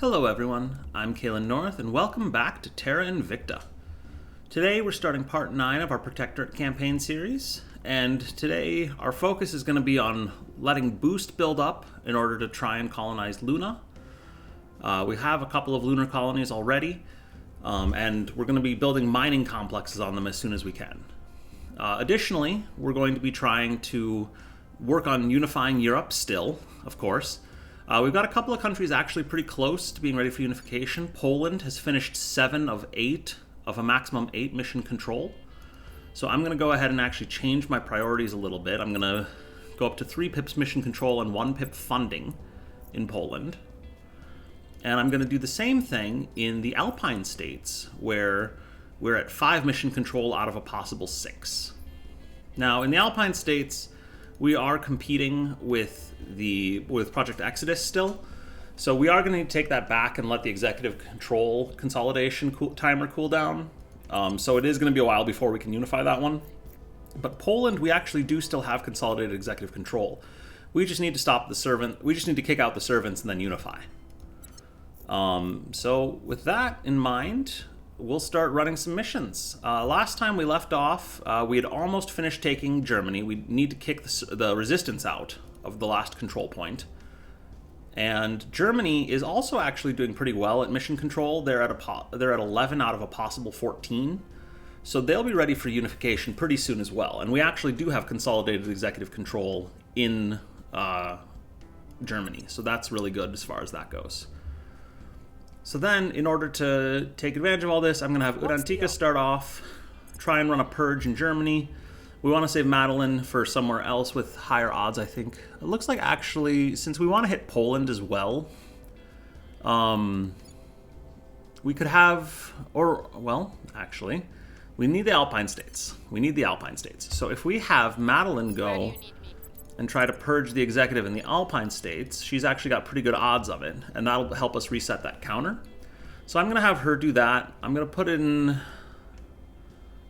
Hello everyone, I'm Kalen North and welcome back to Terra Invicta. Today we're starting part 9 of our Protectorate campaign series, and today our focus is going to be on letting Boost build up in order to try and colonize Luna. We have a couple of lunar colonies already, and we're going to be building mining complexes on them as soon as we can. Additionally, we're going to be trying to work on unifying Europe still, of course. We've got a couple of countries actually pretty close to being ready for unification. Poland has finished 7 of 8 of a maximum 8 mission control. So I'm going to go ahead and actually change my priorities a little bit. I'm going to go up to 3 pips mission control and 1 pip funding in Poland. And I'm going to do the same thing in the Alpine states, where we're at 5 mission control out of a possible 6. Now, in the Alpine states, we are competing with Project Exodus still, so we are going to need to take that back and let the executive control consolidation timer cool down. So it is going to be a while before we can unify that one. But Poland, we actually do still have consolidated executive control. We just need to stop the servant. We just need to kick out the servants and then unify. So with that in mind, we'll start running some missions. Last time we left off, we had almost finished taking Germany. We need to kick the resistance out of the last control point. And Germany is also actually doing pretty well at mission control. They're at 11 out of a possible 14. So they'll be ready for unification pretty soon as well. And we actually do have consolidated executive control in Germany. So that's really good as far as that goes. So then, in order to take advantage of all this, I'm going to have EUnification start off, try and run a purge in Germany. We want to save Madeline for somewhere else with higher odds, I think. It looks like, actually, since we want to hit Poland as well, we could have, actually, we need the Alpine states. We need the Alpine states. So if we have Madeline go and try to purge the executive in the Alpine states, she's actually got pretty good odds of it, and that'll help us reset that counter. So I'm going to have her do that. I'm going to put in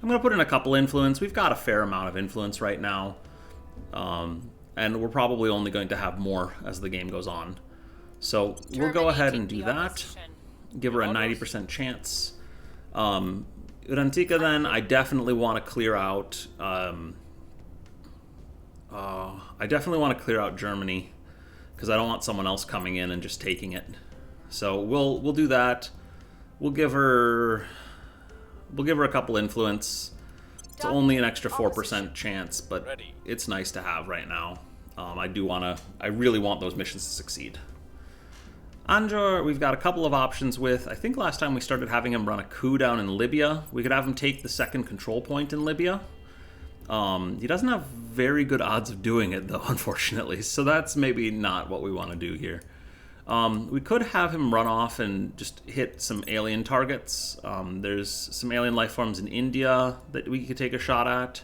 a couple influence. We've got a fair amount of influence right now, and we're probably only going to have more as the game goes on. So we'll go ahead and do that. Give her a 90% chance. EUnification then, I definitely want to clear out. I definitely want to clear out Germany because I don't want someone else coming in and just taking it. So we'll do that. We'll give her a couple influence. It's only an extra 4% chance, but it's nice to have right now. I really want those missions to succeed. Anjor, we've got a couple of options with. I think last time we started having him run a coup down in Libya. We could have him take the second control point in Libya. He doesn't have very good odds of doing it, though, unfortunately. So that's maybe not what we want to do here. We could have him run off and just hit some alien targets. There's some alien life forms in India that we could take a shot at.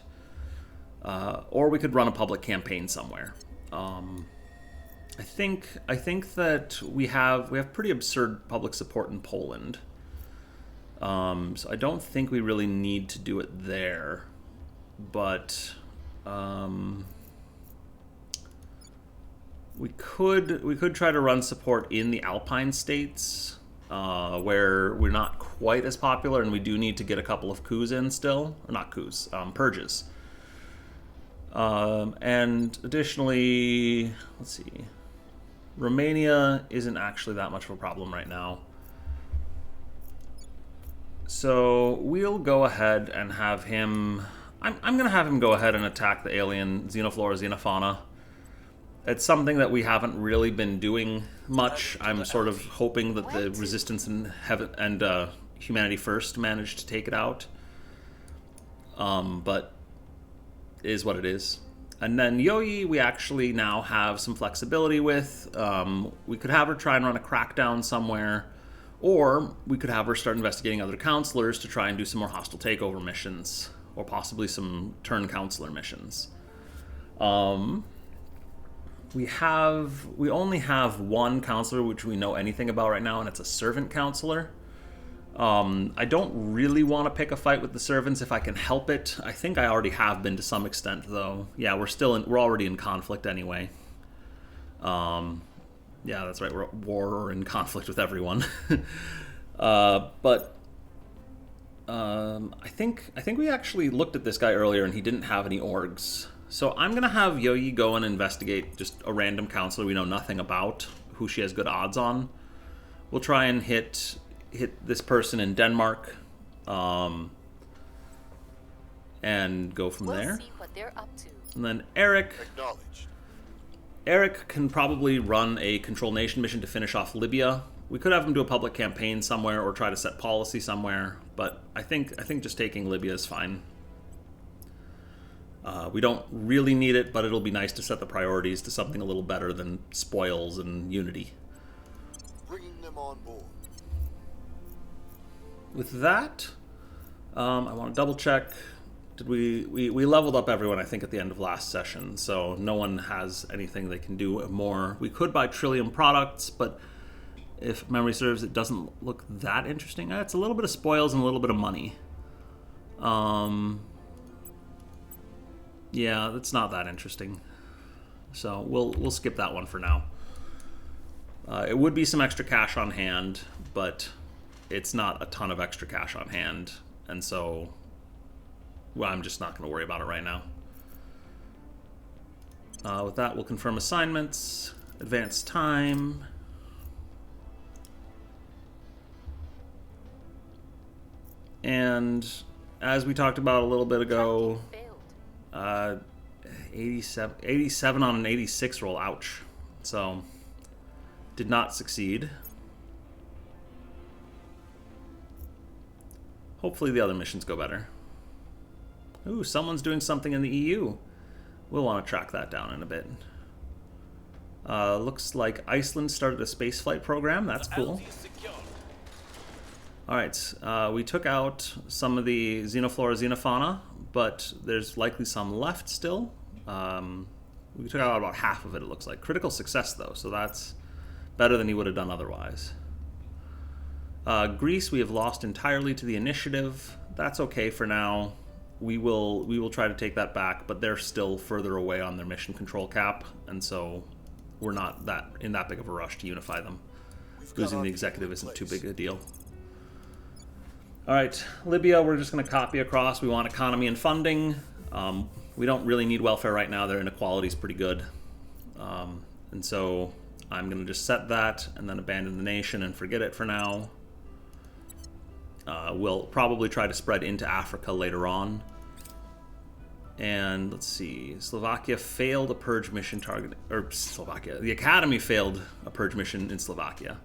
Or we could run a public campaign somewhere. I think that we have pretty absurd public support in Poland. So I don't think we really need to do it there. But we could try to run support in the Alpine states, where we're not quite as popular, and we do need to get a couple of coups in still, or not coups, purges. And additionally, let's see, Romania isn't actually that much of a problem right now. So we'll go ahead and have him. I'm going to have him go ahead and attack the alien Xenoflora Xenofauna. It's something that we haven't really been doing much. I'm sort of hoping that the Resistance and Humanity First managed to take it out. But it is what it is. And then Yoi, we actually now have some flexibility with. We could have her try and run a crackdown somewhere. Or we could have her start investigating other counselors to try and do some more hostile takeover missions. Or possibly some turn counselor missions. We only have one counselor which we know anything about right now, and it's a servant counselor. I don't really want to pick a fight with the servants if I can help it. I think I already have been to some extent, though. Yeah, we're already in conflict anyway. Yeah, that's right. We're at war or in conflict with everyone. But I think we actually looked at this guy earlier and he didn't have any orgs. So I'm gonna have Yoyi go and investigate just a random councilor we know nothing about, who she has good odds on. We'll try and hit this person in Denmark, and go from there. See what they're up to. And then Eric. Acknowledged. Eric can probably run a control nation mission to finish off Libya. We could have him do a public campaign somewhere or try to set policy somewhere, but I think just taking Libya is fine. We don't really need it, but it'll be nice to set the priorities to something a little better than spoils and unity. Bringing them on board. With that, I want to double check. Did we leveled up everyone, I think, at the end of last session, so no one has anything they can do more. We could buy Trillium products, but if memory serves, it doesn't look that interesting. It's a little bit of spoils and a little bit of money. Yeah, it's not that interesting. So we'll skip that one for now. It would be some extra cash on hand, but it's not a ton of extra cash on hand, and so I'm just not going to worry about it right now. With that, we'll confirm assignments, advance time. And as we talked about a little bit ago, 87 on an 86 roll, ouch. So, did not succeed. Hopefully the other missions go better. Ooh, someone's doing something in the EU. We'll want to track that down in a bit. Looks like Iceland started a spaceflight program. That's cool. Alright, we took out some of the xenoflora, xenofauna, but there's likely some left still. We took out about half of it, it looks like. Critical success, though, so that's better than he would have done otherwise. Greece, we have lost entirely to the initiative. That's okay for now. We will try to take that back, but they're still further away on their mission control cap, and so we're not in that big of a rush to unify them. Losing the executive isn't too big a deal. Alright, Libya, we're just going to copy across. We want economy and funding. We don't really need welfare right now. Their inequality is pretty good. And so I'm going to just set that and then abandon the nation and forget it for now. We'll probably try to spread into Africa later on. And let's see, Slovakia failed a purge mission target, or Slovakia, the Academy failed a purge mission in Slovakia.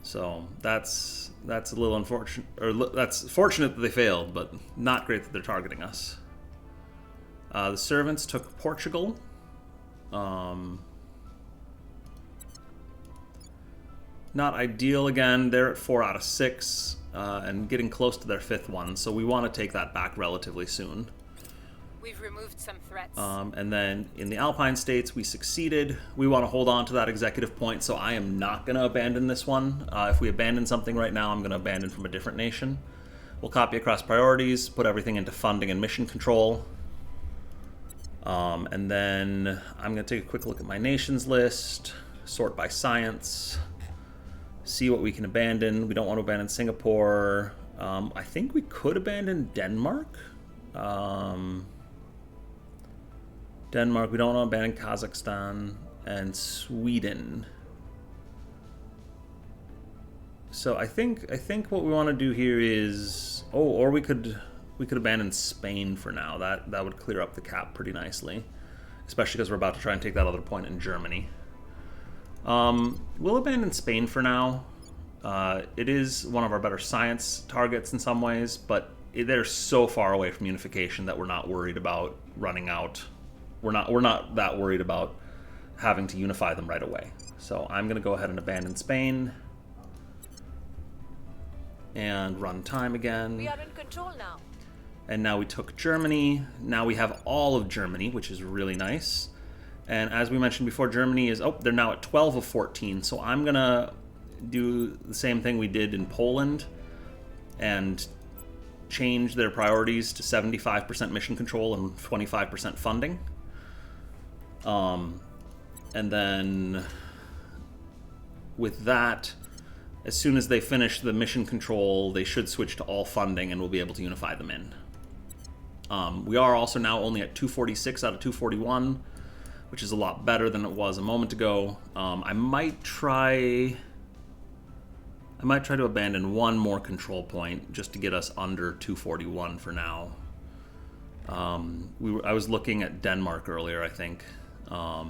So that's a little unfortunate, or that's fortunate that they failed, but not great that they're targeting us. The servants took Portugal. Not ideal again. They're at 4 out of 6 and getting close to their 5th one, so we want to take that back relatively soon. We've removed some threats. And then in the Alpine states, we succeeded. We want to hold on to that executive point, so I am not going to abandon this one. If we abandon something right now, I'm going to abandon from a different nation. We'll copy across priorities, put everything into funding and mission control. And then I'm going to take a quick look at my nations list, sort by science, see what we can abandon. We don't want to abandon Singapore. I think we could abandon Denmark. Denmark, we don't want to abandon Kazakhstan and Sweden. So I think what we want to do here is, or we could abandon Spain for now. That would clear up the cap pretty nicely, especially because we're about to try and take that other point in Germany. We'll abandon Spain for now. It is one of our better science targets in some ways, but they're so far away from unification that we're not worried about running out. We're not that worried about having to unify them right away. So I'm going to go ahead and abandon Spain and run time again. We are in control now. And now we took Germany. Now we have all of Germany, which is really nice. And as we mentioned before, Germany is, they're now at 12 of 14. So I'm going to do the same thing we did in Poland and change their priorities to 75% mission control and 25% funding. And then with that, as soon as they finish the mission control, they should switch to all funding and we'll be able to unify them in. We are also now only at 246 out of 241, which is a lot better than it was a moment ago. I might try to abandon one more control point just to get us under 241 for now. I was looking at Denmark earlier, I think. Yeah,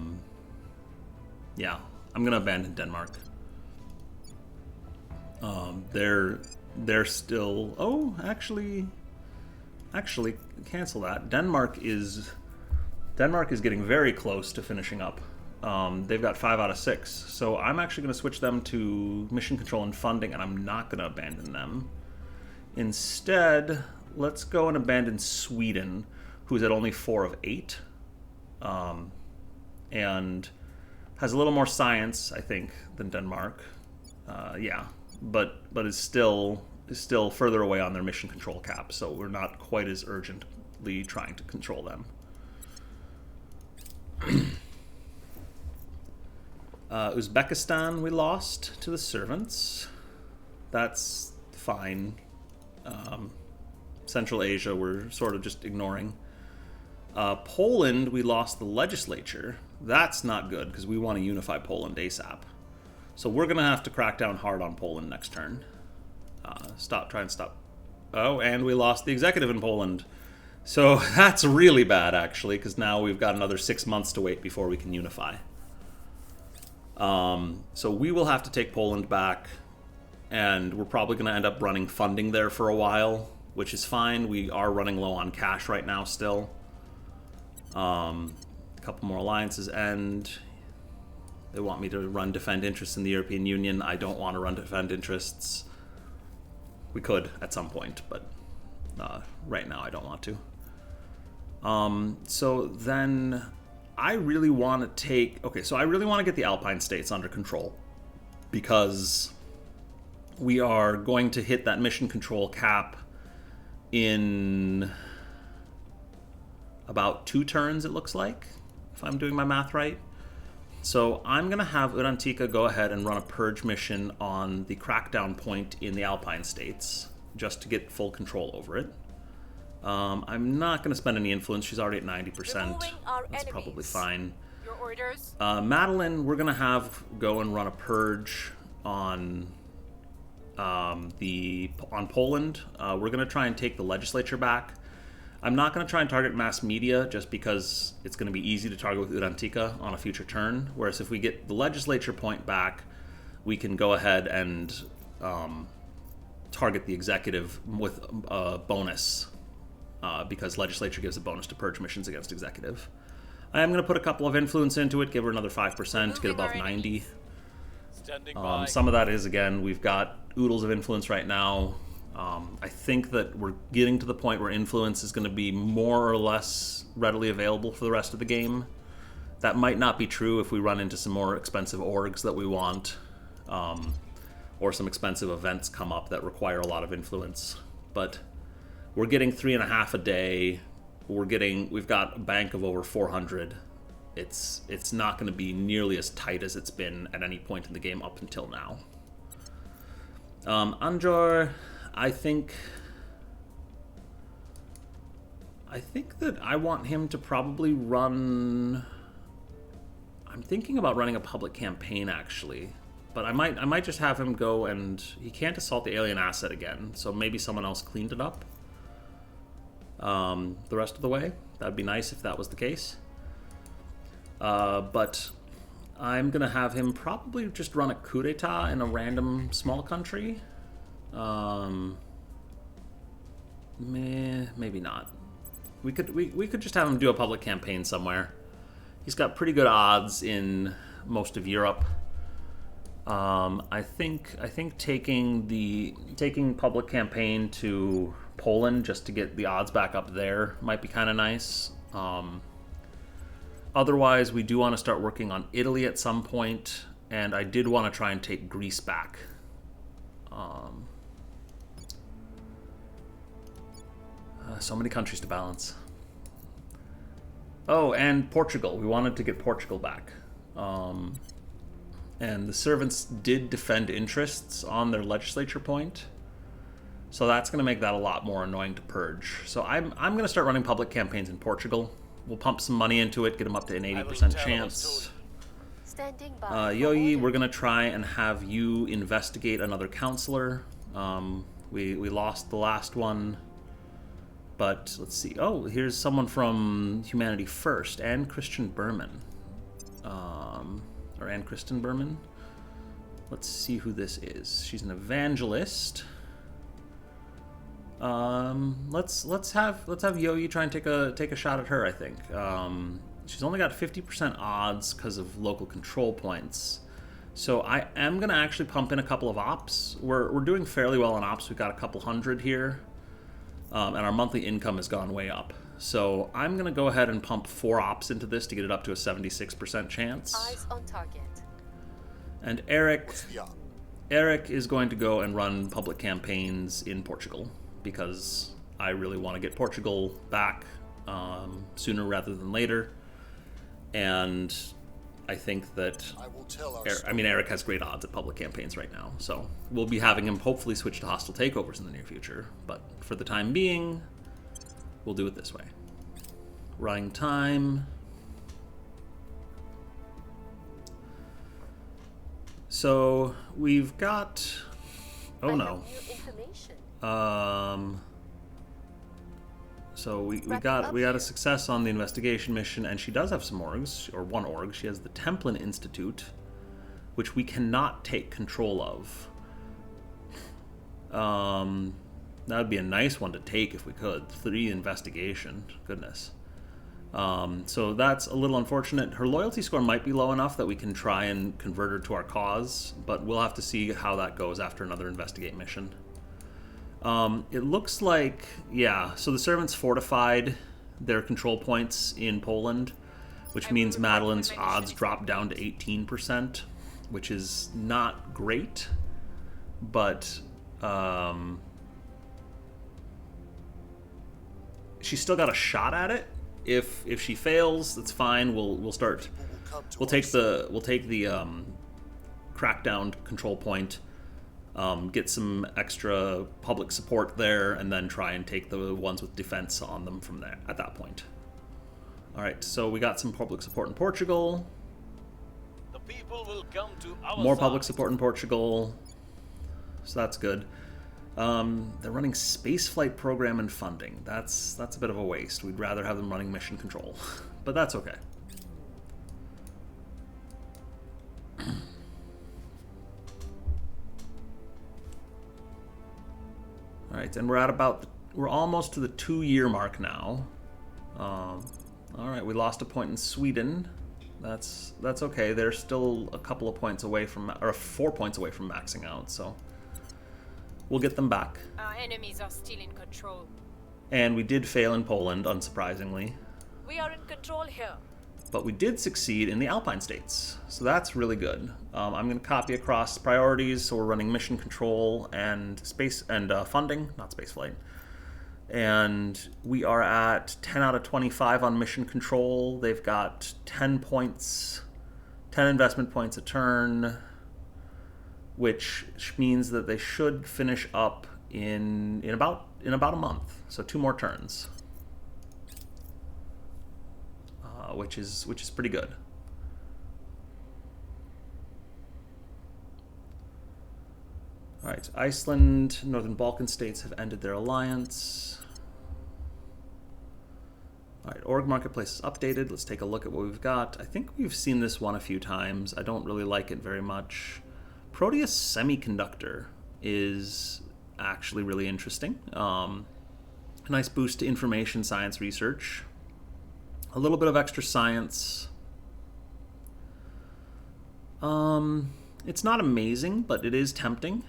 I'm gonna abandon Denmark. They're still. Oh, actually, cancel that. Denmark is getting very close to finishing up. They've got 5 out of 6, so I'm actually going to switch them to mission control and funding, and I'm not going to abandon them. Instead, let's go and abandon Sweden, who's at only 4 of 8, and has a little more science, I think, than Denmark. Yeah, but is still further away on their mission control cap, so we're not quite as urgently trying to control them. Uzbekistan we lost to the servants. That's fine. Central Asia we're sort of just ignoring. Poland we lost the legislature. That's not good because we want to unify Poland ASAP. So we're going to have to crack down hard on Poland next turn. Try and stop. Oh, and we lost the executive in Poland. So that's really bad, actually, because now we've got another 6 months to wait before we can unify. So we will have to take Poland back, and we're probably going to end up running funding there for a while, which is fine. We are running low on cash right now still. A couple more alliances end. They want me to run defend interests in the European Union. I don't want to run defend interests. We could at some point, but right now I don't want to. So then I really want to take... Okay, so I really want to get the Alpine states under control because we are going to hit that mission control cap in about 2 turns, it looks like, if I'm doing my math right. So I'm going to have Urantika go ahead and run a purge mission on the crackdown point in the Alpine states, just to get full control over it. I'm not going to spend any influence. She's already at 90%. That's probably fine. Your orders? Madeline, we're going to have go and run a purge on Poland. We're going to try and take the legislature back. I'm not going to try and target mass media just because it's going to be easy to target with Urantika on a future turn. Whereas if we get the legislature point back, we can go ahead and target the executive with a bonus because legislature gives a bonus to purge missions against executive. I am going to put a couple of influence into it, give her another 5% to get above 90. Some of that is, again, we've got oodles of influence right now. I think that we're getting to the point where influence is going to be more or less readily available for the rest of the game. That might not be true if we run into some more expensive orgs that we want, or some expensive events come up that require a lot of influence. But we're getting 3.5 a day. We've got a bank of over 400. It's not going to be nearly as tight as it's been at any point in the game up until now. Anjor, I think that I want him to probably run... I'm thinking about running a public campaign, actually. But I might just have him go and... He can't assault the alien asset again, so maybe someone else cleaned it up the rest of the way. That'd be nice if that was the case. But I'm going to have him probably just run a coup d'etat in a random small country. Maybe not. We could just have him do a public campaign somewhere. He's got pretty good odds in most of Europe. I think taking public campaign to Poland just to get the odds back up there might be kind of nice. Otherwise, we do want to start working on Italy at some point, and I did want to try and take Greece back. So many countries to balance. Oh, and Portugal. We wanted to get Portugal back. And the servants did defend interests on their legislature point. So that's going to make that a lot more annoying to purge. So I'm going to start running public campaigns in Portugal. We'll pump some money into it, get them up to an 80% chance. Standing by. Yoyi, we're going to try and have you investigate another councilor. We lost the last one. But let's see. Oh, here's someone from Humanity First, Anne Christian Berman. Or Anne Kristen Berman. Let's see who this is. She's an evangelist. Let's have Yoyi try and take a shot at her. I think she's only got 50% odds because of local control points. So I am gonna actually pump in a couple of ops. We're doing fairly well on ops. We've got a couple hundred here, and our monthly income has gone way up. So I'm gonna go ahead and pump 4 ops into this to get it up to a 76% chance. Eyes on target. And Eric What's the op? is going to go and run public campaigns in Portugal because I really want to get Portugal back sooner rather than later. And I think that I will tell our Eric has great odds at public campaigns right now, so we'll be having him hopefully switch to hostile takeovers in the near future. But for the time being, we'll do it this way. Running time. So we've got. Oh I no. have new information. So we Wrap got up a here. success on the investigation mission, and she does have some orgs, or one org. She has the Templin Institute, which we cannot take control of. That would be a nice one to take if we could. 3 investigation, goodness. So that's a little unfortunate. Her loyalty score might be low enough that we can try and convert her to our cause, but we'll have to see how that goes after another investigate mission. It looks like, yeah, so the servants fortified their control points in Poland, which means Madeline's odds drop down to 18%, which is not great, but she's still got a shot at it. If she fails, that's fine. We'll start. People will come to We'll take the crackdown control point, get some extra public support there, and then try and take the ones with defense on them from there at that point. All right, so we got some public support in Portugal. The people will come to our More side. public support in Portugal, so that's good. They're running spaceflight program and funding. That's a bit of a waste. We'd rather have them running mission control, but that's okay. All right, and we're almost to the 2-year mark now. All right, we lost a point in Sweden. That's okay. They're still a couple of points away from, or 4 points away from maxing out. So we'll get them back. Our enemies are still in control. And we did fail in Poland, unsurprisingly. We are in control here. But we did succeed in the Alpine states, so that's really good. I'm going to copy across priorities, so we're running mission control and space and funding, not spaceflight. And we are at 10 out of 25 on mission control. They've got 10 points, 10 investment points a turn, which means that they should finish up in about a month. So 2 more turns. Which is pretty good. All right, Iceland, Northern Balkan states have ended their alliance. All right, org marketplace is updated. Let's take a look at what we've got. I think we've seen this one a few times. I don't really like it very much. Proteus Semiconductor is actually really interesting. A nice boost to information science research. A little bit of extra science. It's not amazing, but it is tempting.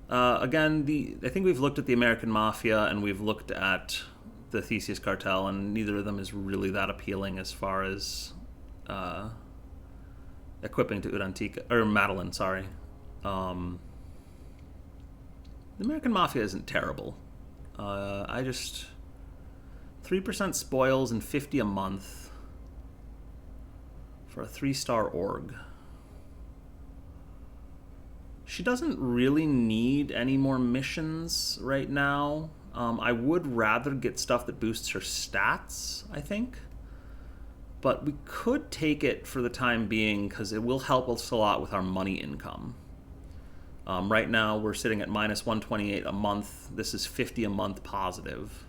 Again, I think we've looked at the American Mafia and we've looked at the Theseus Cartel, and neither of them is really that appealing as far as equipping to Urantica, or Madeline, sorry. The American Mafia isn't terrible. 3% spoils and 50 a month for a 3-star org. She doesn't really need any more missions right now. I would rather get stuff that boosts her stats, I think. But we could take it for the time being because it will help us a lot with our money income. Right now we're sitting at minus 128 a month. This is 50 a month positive.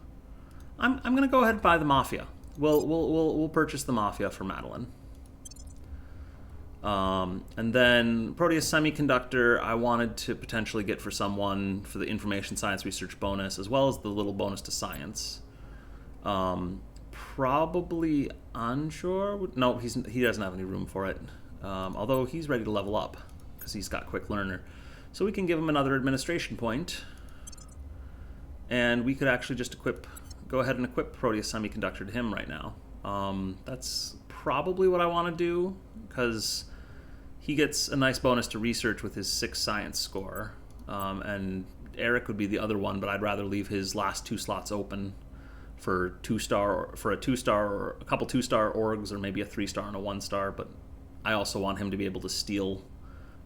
I'm gonna go ahead and buy the Mafia. We'll purchase the Mafia for Madeline. And then Proteus Semiconductor I wanted to potentially get for someone for the information science research bonus as well as the little bonus to science. Probably Anjor. No, he doesn't have any room for it. Although he's ready to level up because he's got quick learner. So we can give him another administration point. And we could actually just go ahead and equip Proteus Semiconductor to him right now. That's probably what I want to do because he gets a nice bonus to research with his 6 science score. And Eric would be the other one, but I'd rather leave his last 2 slots open for a 2-star or a couple 2-star orgs, or maybe a 3-star and a 1-star. But I also want him to be able to steal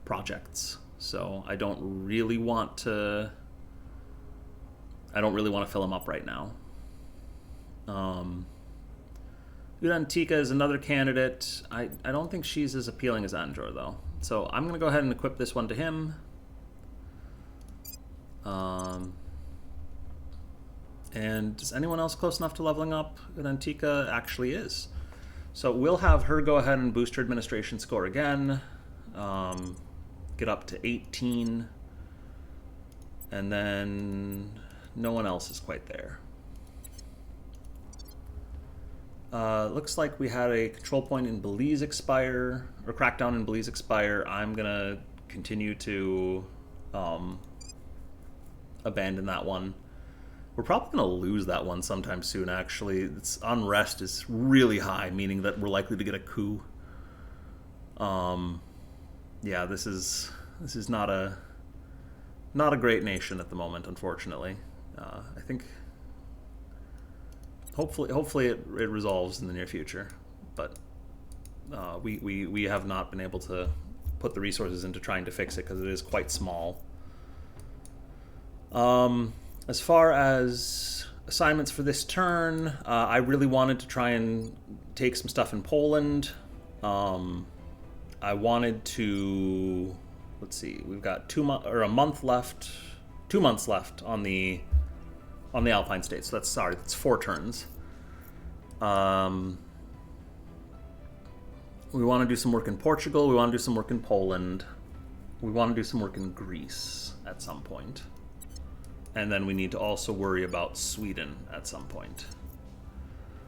projects, so I don't really want to fill him up right now. Unify is another candidate. I don't think she's as appealing as Anjor though, so I'm gonna go ahead and equip this one to him. And is anyone else close enough to leveling up? Unify actually is. So we'll have her go ahead and boost her administration score again. Get up to 18. And then no one else is quite there. Looks like we had a control point in Belize expire, or crackdown in Belize expire. I'm gonna continue to abandon that one. We're probably going to lose that one sometime soon, actually. Its unrest is really high, meaning that we're likely to get a coup. Yeah, this is not a great nation at the moment, unfortunately. I think hopefully it resolves in the near future, but we have not been able to put the resources into trying to fix it because it is quite small. As far as assignments for this turn, I really wanted to try and take some stuff in Poland. I wanted to, let's see, we've got 2 months left on the Alpine states. So that's 4 turns. We want to do some work in Portugal. We want to do some work in Poland. We want to do some work in Greece at some point. And then we need to also worry about Sweden at some point.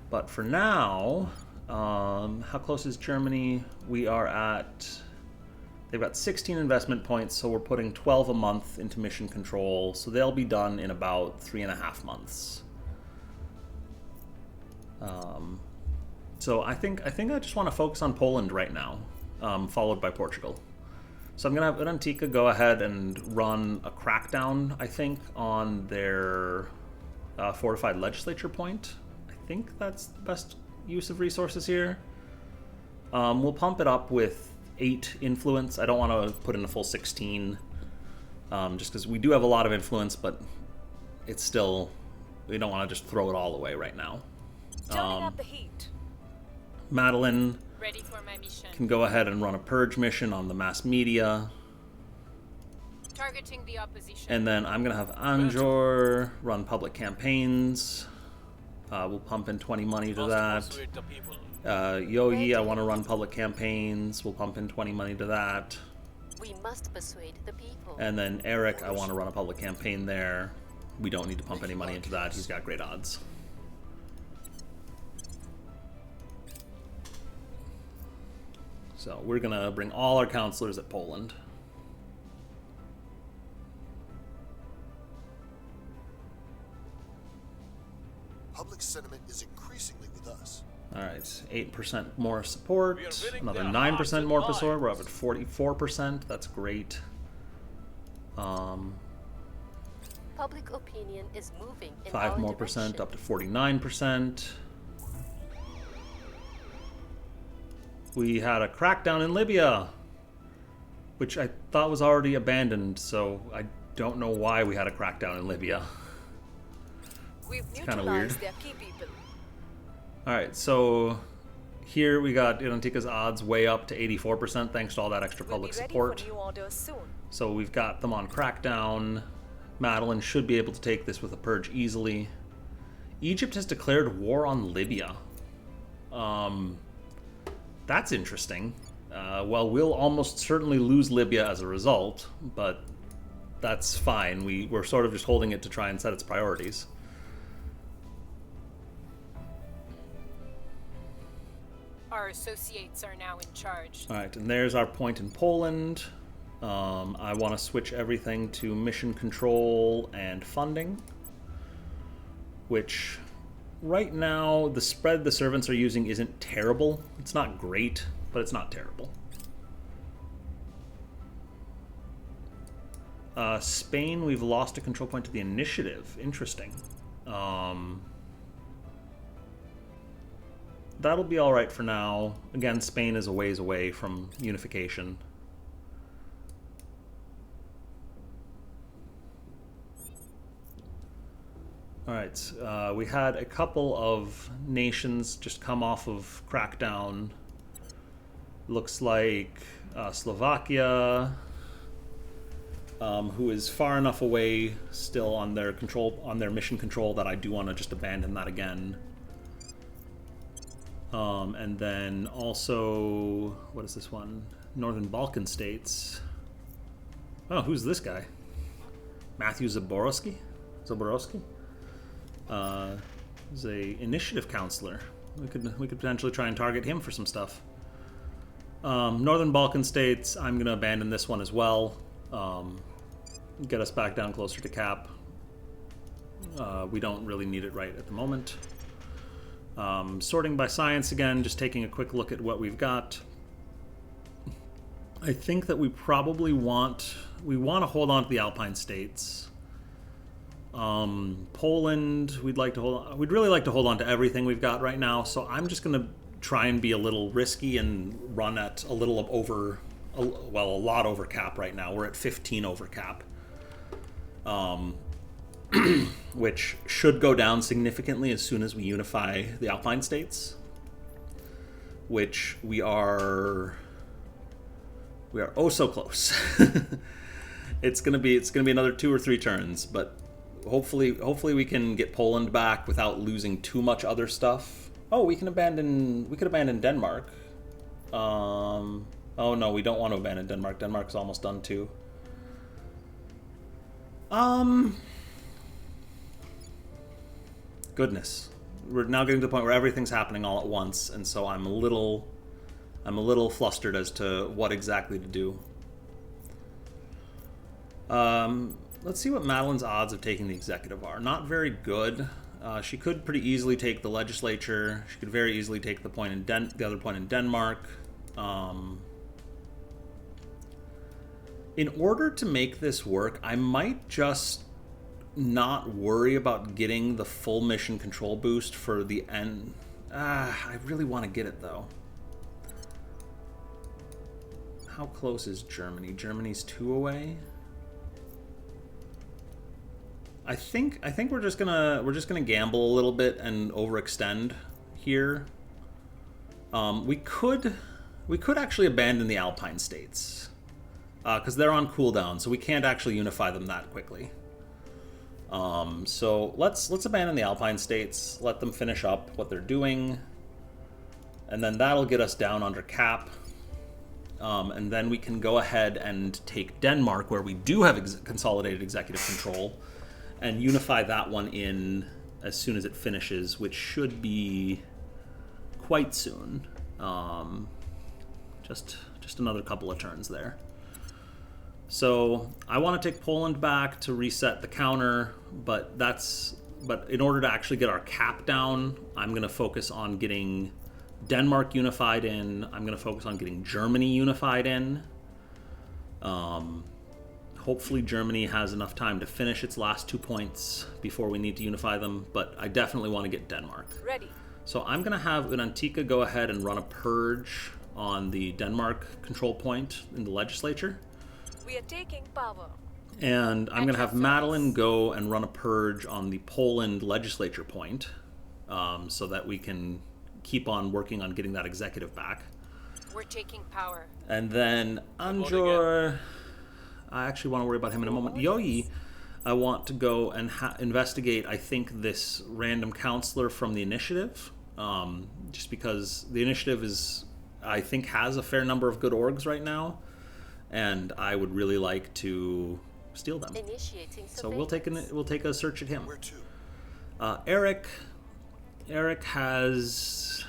But for now, how close is Germany? We are at, they've got 16 investment points, so we're putting 12 a month into mission control. So they'll be done in about 3.5 months. So I think I just want to focus on Poland right now, followed by Portugal. So I'm going to have Unify go ahead and run a crackdown, I think, on their fortified legislature point. I think that's the best use of resources here. We'll pump it up with 8 influence. I don't want to put in a full 16, just because we do have a lot of influence, but it's still, we don't want to just throw it all away right now. Turning up the heat. Madeline Ready for my mission. can go ahead and run a purge mission on the mass media. Targeting the opposition. And then I'm going to have Anjor run public campaigns. We'll pump in 20 money to that. Persuade the people. Yogi, I want to run public campaigns. We'll pump in 20 money to that. We must persuade the people. And then Eric, I want to run a public campaign there. We don't need to pump any money into that. He's got great odds. So we're going to bring all our councilors at Poland. Public sentiment is increasingly with us. All right, 8% more support, We are winning another their 9% hearts and more support. We're up minds. at 44%. That's great. Public opinion is moving in 5 our more direction. percent, up to 49%. We had a crackdown in Libya. which I thought was already abandoned, so I don't know why we had a crackdown in Libya. We've Kinda weird. neutralized their key people. Alright, so here we got EUnification's odds way up to 84% thanks to all that extra We'll public be ready support. for new orders soon. So we've got them on crackdown. Madeline should be able to take this with a purge easily. Egypt has declared war on Libya. That's interesting. Well, we'll almost certainly lose Libya as a result, but that's fine. We're sort of just holding it to try and set its priorities. Our associates are now in charge. Alright, and there's our point in Poland. I want to switch everything to mission control and funding, which right now the spread the servants are using isn't terrible. It's not great, but it's not terrible. Spain, we've lost a control point to the initiative. Interesting. That'll be alright for now. Again, Spain is a ways away from unification. Alright, we had a couple of nations just come off of crackdown. Looks like Slovakia, who is far enough away still on their mission control that I do want to just abandon that again. And then also, what is this one? Northern Balkan states. Oh, who's this guy? Matthew Zaborowski? He's a initiative councilor. We could potentially try and target him for some stuff. Northern Balkan states, I'm going to abandon this one as well. Get us back down closer to cap. We don't really need it right at the moment. Sorting by science again, just taking a quick look at what we've got. I think that we probably want to hold on to the Alpine states. Poland, we'd really like to hold on to everything we've got right now, so I'm just going to try and be a little risky and run at a little over, a lot over cap right now. We're at 15 over cap. Which should go down significantly as soon as we unify the Alpine states, which we are oh so close. It's gonna be another 2 or 3 turns, but hopefully we can get Poland back without losing too much other stuff. Oh, we could abandon Denmark. Oh no, we don't want to abandon Denmark. Denmark's almost done too. Goodness, we're now getting to the point where everything's happening all at once, and so I'm a little flustered as to what exactly to do. Let's see what Madeline's odds of taking the executive are. Not very good. She could pretty easily take the legislature. She could very easily take the point in the other point in Denmark. In order to make this work, I might just not worry about getting the full mission control boost for the end. I really want to get it though. How close is Germany? Germany's 2 away. I think we're just gonna gamble a little bit and overextend here. We could actually abandon the Alpine states because they're on cooldown, so we can't actually unify them that quickly. So let's abandon the Alpine states, let them finish up what they're doing, and then that'll get us down under cap. And then we can go ahead and take Denmark, where we do have consolidated executive control, and unify that one in as soon as it finishes, which should be quite soon. Just another couple of turns there. So I want to take Poland back to reset the counter, but in order to actually get our cap down, I'm going to focus on getting Denmark unified in. I'm going to focus on getting Germany unified in. Hopefully Germany has enough time to finish its last 2 points before we need to unify them, but I definitely want to get Denmark. Ready. So I'm going to have EUnification go ahead and run a purge on the Denmark control point in the legislature. We are taking power. And I'm going to have At your Madeline service. go and run a purge on the Poland legislature point, so that we can keep on working on getting that executive back. We're taking power. And then Anjor, I actually want to worry about him in a moment. Yoyi, I want to go and investigate, I think, this random councilor from the initiative, just because the initiative is, I think, has a fair number of good orgs right now, and I would really like to steal them. Initiating So we'll take a search at him. Where to? Eric has.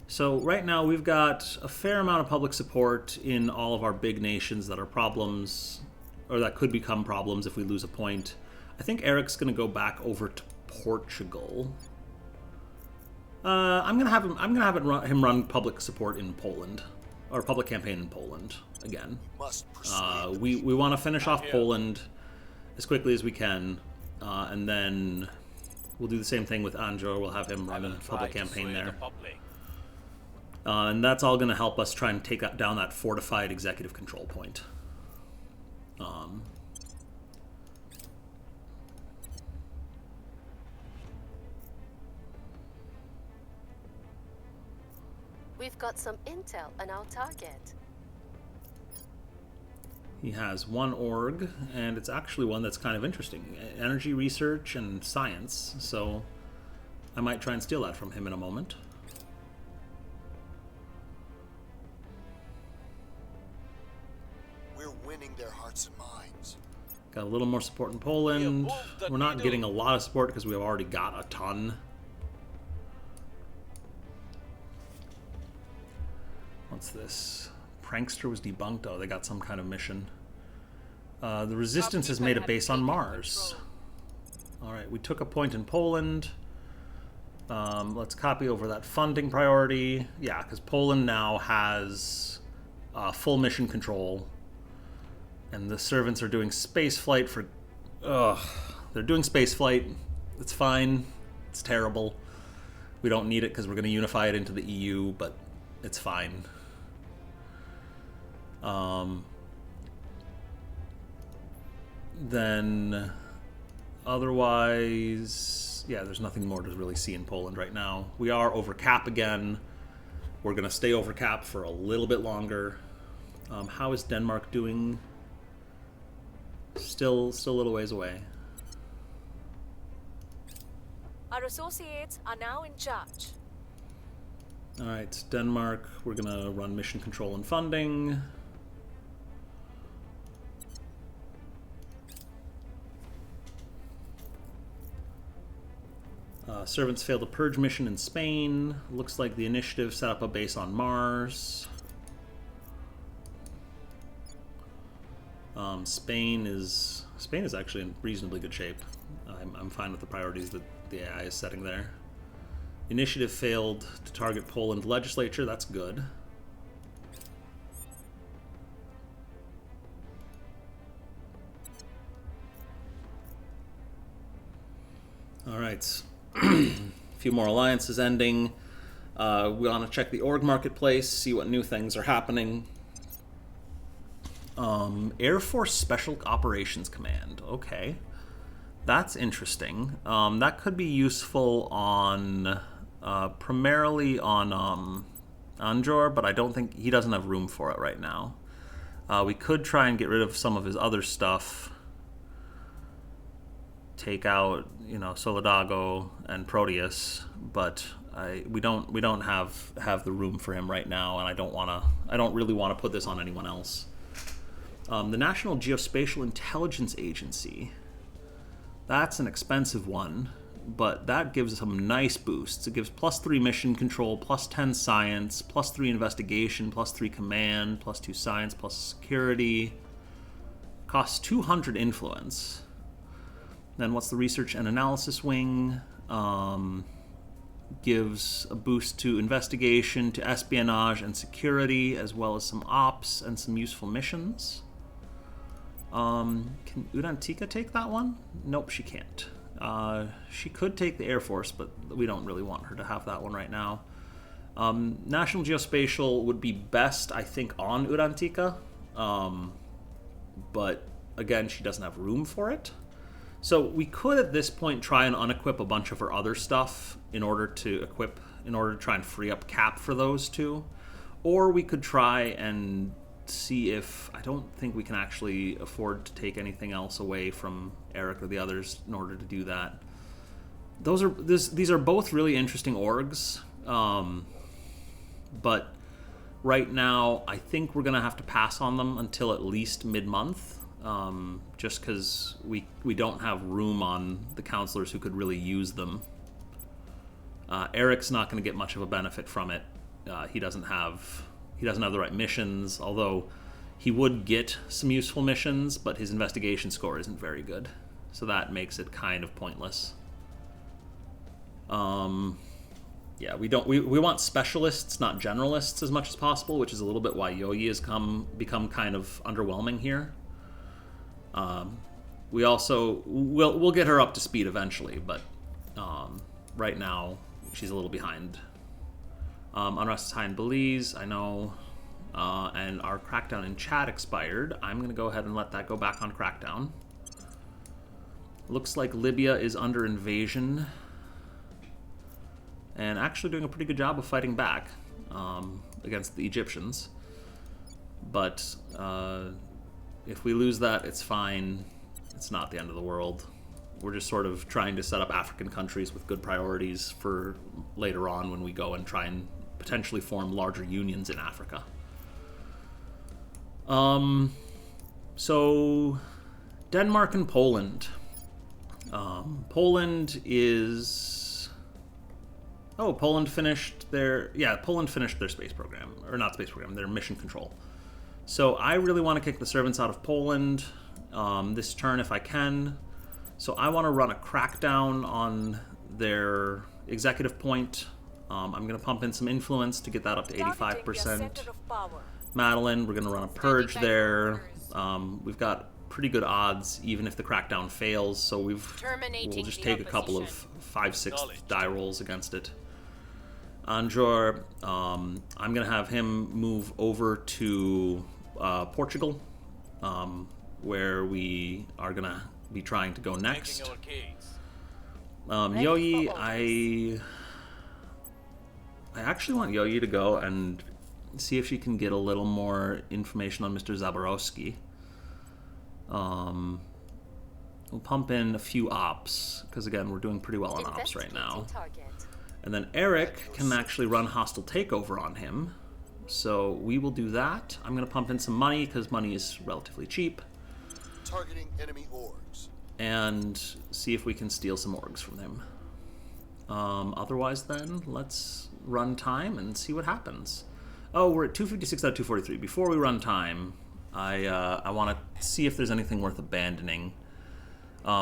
So right now we've got a fair amount of public support in all of our big nations that are problems, or that could become problems if we lose a point. I think Eric's going to go back over to Portugal. I'm gonna have him run public support in Poland, or public campaign in Poland again. Must persuade the We people. want to finish off Poland as quickly as we can, and then we'll do the same thing with Anjor. We'll have him run a public campaign there. And that's all going to help us try and take down that fortified executive control point. We've got some intel on our target. He has one org, and it's actually one that's kind of interesting. Energy research and science, so I might try and steal that from him in a moment. We're winning their hearts and minds. Got a little more support in Poland. We're not getting a lot of support because we've already got a ton. What's this? Prankster was debunked. Oh, they got some kind of mission. The Resistance has made a base on Mars. Alright, we took a point in Poland. Let's copy over that funding priority. Yeah, because Poland now has full mission control. And the servants are doing space flight for... they're doing space flight. It's fine. It's terrible. We don't need it because we're going to unify it into the EU, but it's fine. Then otherwise, yeah, there's nothing more to really see in Poland right now. We are over cap again. We're going to stay over cap for a little bit longer. How is Denmark doing? Still a little ways away. Our associates are now in charge. Alright, Denmark, we're going to run mission control and funding. Servants failed a purge mission in Spain. Looks like the initiative set up a base on Mars. Spain is actually in reasonably good shape. I'm fine with the priorities that the AI is setting there. Initiative failed to target Poland legislature. That's good. All right. A few more alliances ending. We want to check the org marketplace, see what new things are happening. Air Force Special Operations Command. Okay. That's interesting. That could be useful on... primarily on Anjor, but I don't think... he doesn't have room for it right now. We could try and get rid of some of his other stuff. Take out, Solidago and Proteus, but we don't have the room for him right now, and I don't really want to put this on anyone else. The National Geospatial Intelligence Agency. That's an expensive one, but that gives some nice boosts. It gives +3 mission control, +10 science, +3 investigation, +3 command, +2 science, +security. Costs 200 influence. Then what's the research and analysis wing? Gives a boost to investigation, to espionage and security, as well as some ops and some useful missions. Can Udantika take that one? Nope, she can't. She could take the Air Force, but we don't really want her to have that one right now. National Geospatial would be best, I think, on Urantika, but again, she doesn't have room for it. So we could at this point try and unequip a bunch of her other stuff in order to try and free up cap for those two. Or we could try and see if, I don't think we can actually afford to take anything else away from Eric or the others in order to do that. These are both really interesting orgs, but right now I think we're going to have to pass on them until at least mid-month, just because we don't have room on the councilors who could really use them. Eric's not going to get much of a benefit from it. He doesn't have the right missions, although he would get some useful missions, but his investigation score isn't very good, so that makes it kind of pointless. Yeah, we want specialists, not generalists, as much as possible, which is a little bit why Yoyi has become kind of underwhelming here. We'll get her up to speed eventually, but right now she's a little behind. Unrest is high in Belize, I know, and our crackdown in Chad expired. I'm going to go ahead and let that go back on crackdown. Looks like Libya is under invasion, and actually doing a pretty good job of fighting back against the Egyptians. But if we lose that, it's fine. It's not the end of the world. We're just sort of trying to set up African countries with good priorities for later on when we go and try and potentially form larger unions in Africa. So Denmark and Poland. Poland finished their space program, or not space program, their mission control. So I really want to kick the servants out of Poland this turn if I can. So I want to run a crackdown on their executive point. I'm going to pump in some influence to get that up to 85%. Madeline, we're going to run a purge there. We've got pretty good odds, even if the crackdown fails, so we'll just take a couple of 5/6 die rolls against it. Anjor, I'm going to have him move over to Portugal, where we are going to be trying to go next. Yoyi, I actually want Yoyi to go and see if she can get a little more information on Mr. Zaborowski. We'll pump in a few ops, because again, we're doing pretty well on ops right now. And then Eric can actually run hostile takeover on him. So we will do that. I'm going to pump in some money, because money is relatively cheap. Targeting enemy orgs. And see if we can steal some orgs from him. Otherwise then, let's run time and see what happens. Oh, we're at 256 out of 243. Before we run time, I want to see if there's anything worth abandoning.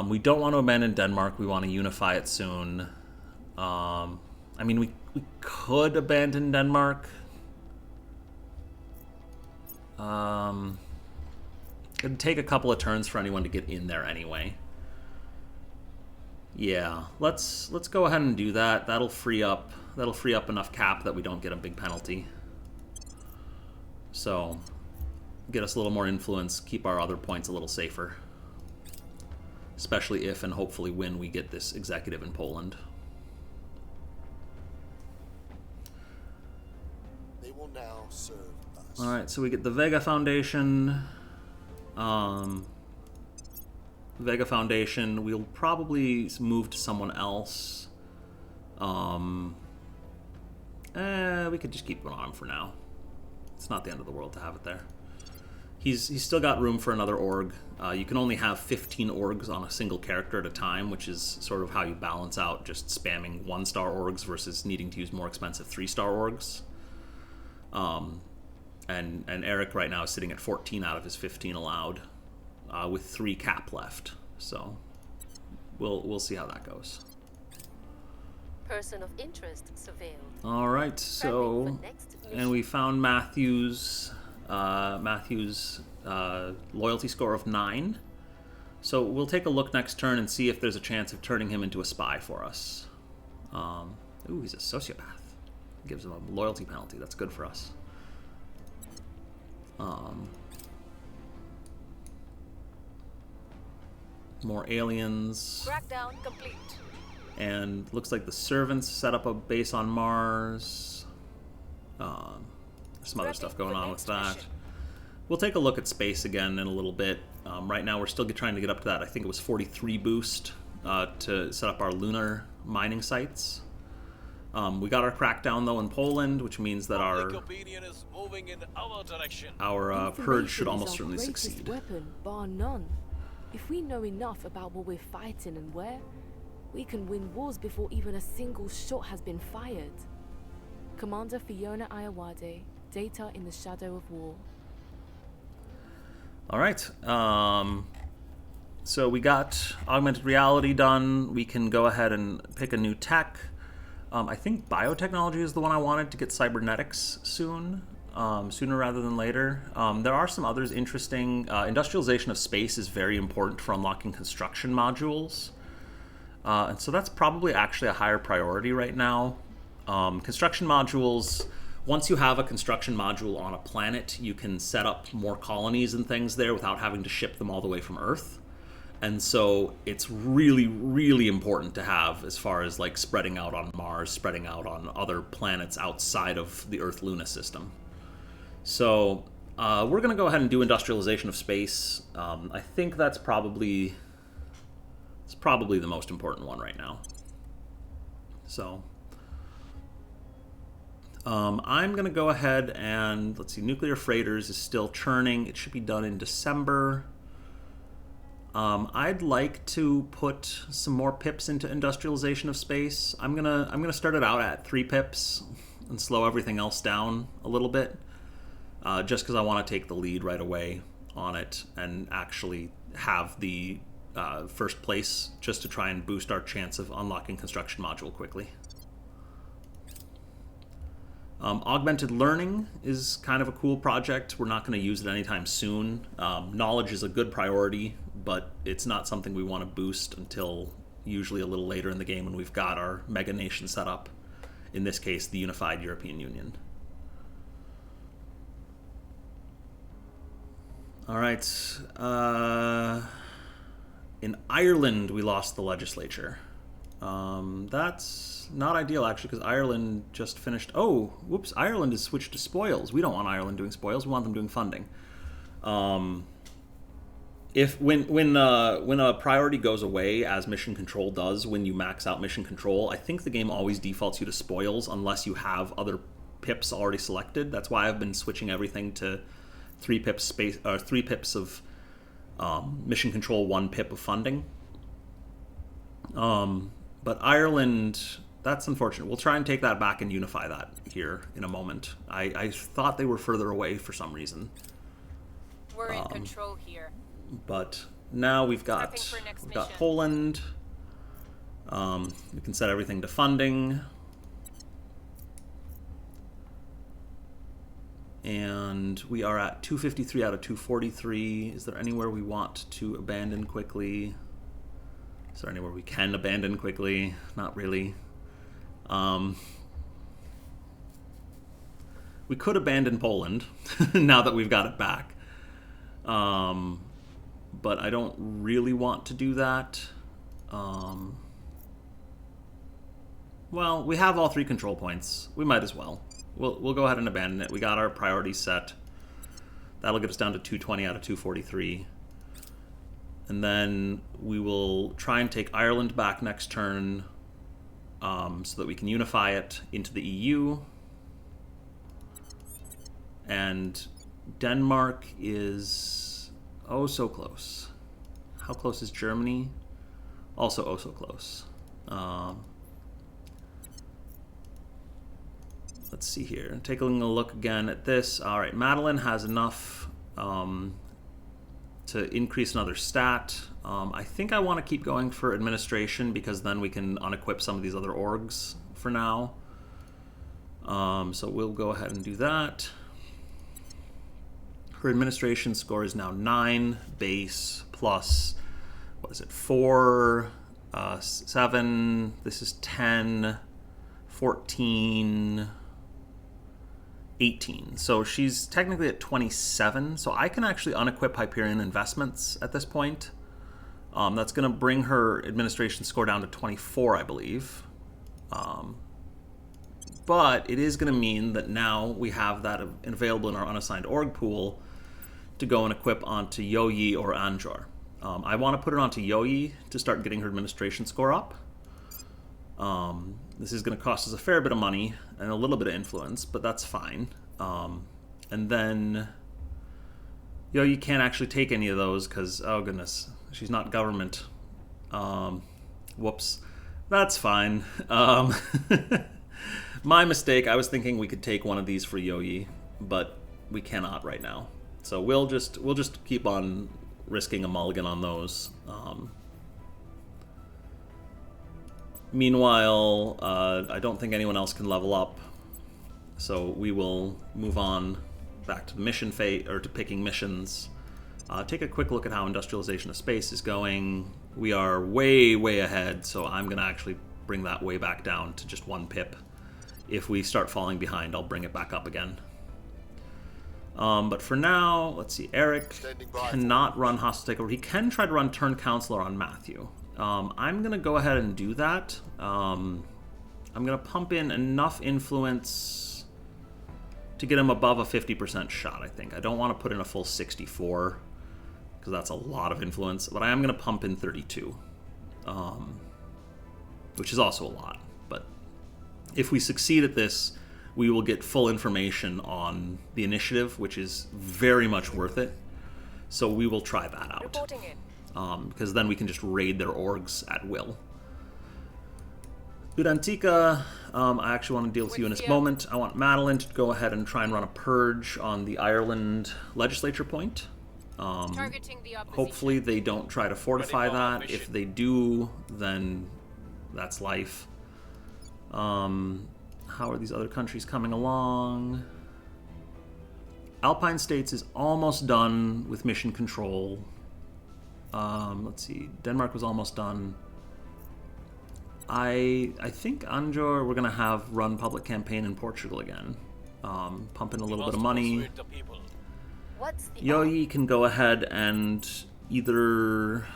We don't want to abandon Denmark. We want to unify it soon. I mean, we could abandon Denmark. It'd take a couple of turns for anyone to get in there anyway. Yeah, let's go ahead and do that. That'll free up enough cap that we don't get a big penalty. So, get us a little more influence, keep our other points a little safer. Especially if and hopefully when we get this executive in Poland. They will now serve us. Alright, so we get the Vega Foundation. Vega Foundation, we'll probably move to someone else. We could just keep it on for now. It's not the end of the world to have it there. He's still got room for another org. You can only have 15 orgs on a single character at a time, which is sort of how you balance out just spamming 1-star orgs versus needing to use more expensive 3-star orgs. And Eric right now is sitting at 14 out of his 15 allowed, with 3 cap left. So we'll see how that goes. Person of interest surveilled. All right, so and we found Matthew's loyalty score of 9. So we'll take a look next turn and see if there's a chance of turning him into a spy for us. Ooh, he's a sociopath. Gives them a loyalty penalty. That's good for us. More aliens. Crackdown complete. And looks like the servants set up a base on Mars. There's some other stuff going on with that. We'll take a look at space again in a little bit. Right now we're still trying to get up to that. I think it was 43 boost to set up our lunar mining sites. We got our crackdown though in Poland, which means that Public opinion is moving in our direction. our purge should almost certainly greatest succeed. Weapon, bar none. If we know enough about what we're fighting and where, we can win wars before even a single shot has been fired. Commander Fiona Ayawade, data in the shadow of war. All right. So we got augmented reality done. We can go ahead and pick a new tech. I think biotechnology is the one I wanted to get cybernetics soon. Sooner rather than later. There are some others interesting. Industrialization of space is very important for unlocking construction modules. And so that's probably actually a higher priority right now. Construction modules, once you have a construction module on a planet, you can set up more colonies and things there without having to ship them all the way from Earth. And so it's really, really important to have as far as like spreading out on Mars, spreading out on other planets outside of the Earth-Luna system. So we're going to go ahead and do industrialization of space. I think it's probably the most important one right now. So I'm going to go ahead and, let's see, nuclear freighters is still churning. It should be done in December. I'd like to put some more pips into industrialization of space. I'm gonna start it out at 3 pips and slow everything else down a little bit. Just because I want to take the lead right away on it and actually have the first place, just to try and boost our chance of unlocking construction module quickly. Augmented learning is kind of a cool project. We're not going to use it anytime soon. Knowledge is a good priority, but it's not something we want to boost until usually a little later in the game when we've got our mega nation set up. In this case, the unified European Union. All right. In Ireland, we lost the legislature. That's not ideal, actually, because Ireland just finished... Oh, whoops, Ireland has switched to spoils. We don't want Ireland doing spoils. We want them doing funding. When a priority goes away, as mission control does when you max out mission control, I think the game always defaults you to spoils unless you have other pips already selected. That's why I've been switching everything to 3 pips space, 3 pips of mission control, 1 pip of funding. But Ireland, that's unfortunate. We'll try and take that back and unify that here in a moment. I thought they were further away for some reason. We're in control here. But now we've got Poland. We can set everything to funding. And we are at 253 out of 243. Is there anywhere we want to abandon quickly? Is there anywhere we can abandon quickly? Not really. We could abandon Poland now that we've got it back. But I don't really want to do that. Well, we have all 3 control points. We might as well. We'll go ahead and abandon it. We got our priorities set. That'll get us down to 220 out of 243. And then we will try and take Ireland back next turn so that we can unify it into the EU. And Denmark is oh so close. How close is Germany? Also oh so close. Let's see here. Taking a look again at this. All right, Madeline has enough to increase another stat. I think I want to keep going for administration because then we can unequip some of these other orgs for now. So we'll go ahead and do that. Her administration score is now 9 base plus, what is it, 4, 7, this is 10, 14, 18. So she's technically at 27. So I can actually unequip Hyperion Investments at this point. That's going to bring her administration score down to 24, I believe. But it is going to mean that now we have that available in our unassigned org pool to go and equip onto Yoyi or Anjor. I want to put it onto Yoyi to start getting her administration score up. This is going to cost us a fair bit of money and a little bit of influence, but that's fine. And then Yoyi can't actually take any of those because, oh goodness, she's not government. Whoops. That's fine. My mistake. I was thinking we could take one of these for Yoyi, but we cannot right now. So we'll just keep on risking a mulligan on those. Meanwhile, I don't think anyone else can level up, so we will move on back to the mission fate, or to picking missions. Take a quick look at how industrialization of space is going. We are way, way ahead, so I'm going to actually bring that way back down to just 1 pip. If we start falling behind, I'll bring it back up again. But for now, let's see. Eric cannot run hostile takeover. He can try to run turn councilor on Matthew. I'm going to go ahead and do that. I'm going to pump in enough influence to get him above a 50% shot, I think. I don't want to put in a full 64, because that's a lot of influence. But I am going to pump in 32, which is also a lot. But if we succeed at this, we will get full information on the initiative, which is very much worth it. So we will try that out. Reporting in. Because then we can just raid their orgs at will. Udantika, I actually want to deal with you in this moment. I want Madeline to go ahead and try and run a purge on the Ireland legislature point. Targeting the opposition. Hopefully they don't try to fortify that. If they do, then that's life. How are these other countries coming along? Alpine States is almost done with mission control. Let's see. Denmark was almost done. I think Anjor we're gonna have run public campaign in Portugal again. Pump in a little bit of money. What's the Yoyi can go ahead and either...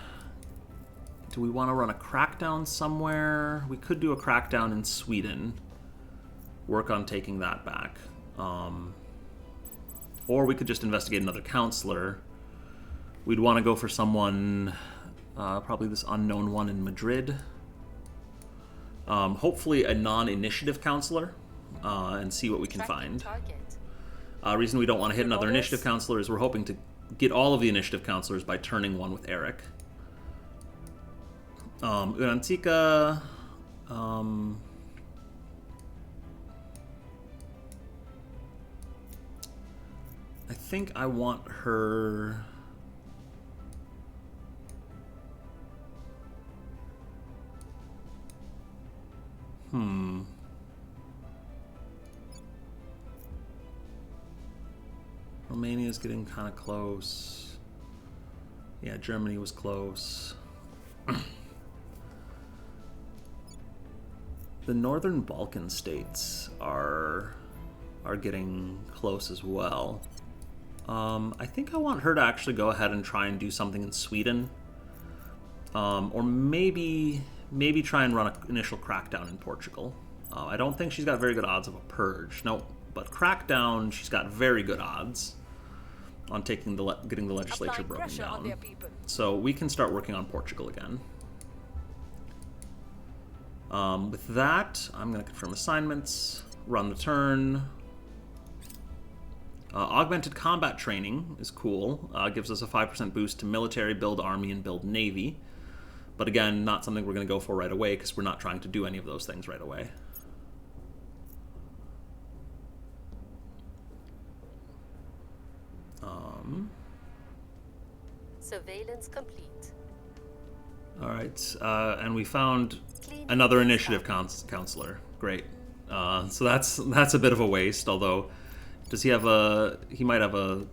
Do we want to run a crackdown somewhere? We could do a crackdown in Sweden. Work on taking that back. Or we could just investigate another councilor. We'd want to go for someone, probably this unknown one in Madrid. Hopefully a non-initiative councilor, and see what we can find. target? Reason we don't want to hit another initiative councilor is we're hoping to get all of the initiative councilors by turning one with Eric. Urantika, I think I want her... Romania's getting kind of close. Yeah, Germany was close. The Northern Balkan states are getting close as well. I think I want her to actually go ahead and try and do something in Sweden. Or maybe try and run an initial crackdown in Portugal. I don't think she's got very good odds of a purge. Nope. But crackdown, she's got very good odds on getting the legislature Applying broken pressure on down. their people. So we can start working on Portugal again. With that, I'm going to confirm assignments, run the turn. Augmented combat training is cool. Gives us a 5% boost to military, build army, and build navy. But again, not something we're going to go for right away because we're not trying to do any of those things right away. Surveillance complete. All right, and we found another initiative councilor. Great. So that's a bit of a waste. Although, does he have a? He might have a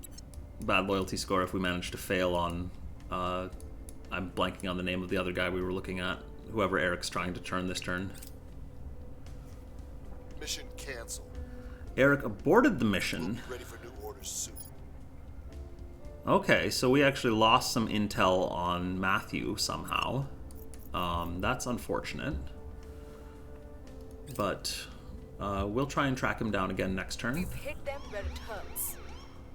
bad loyalty score if we manage to fail on. I'm blanking on the name of the other guy we were looking at. Whoever Eric's trying to turn this turn. Mission cancel. Eric aborted the mission. Be ready for new orders soon. Okay, so we actually lost some intel on Matthew somehow. That's unfortunate. But we'll try and track him down again next turn. We've hit them where it hurts.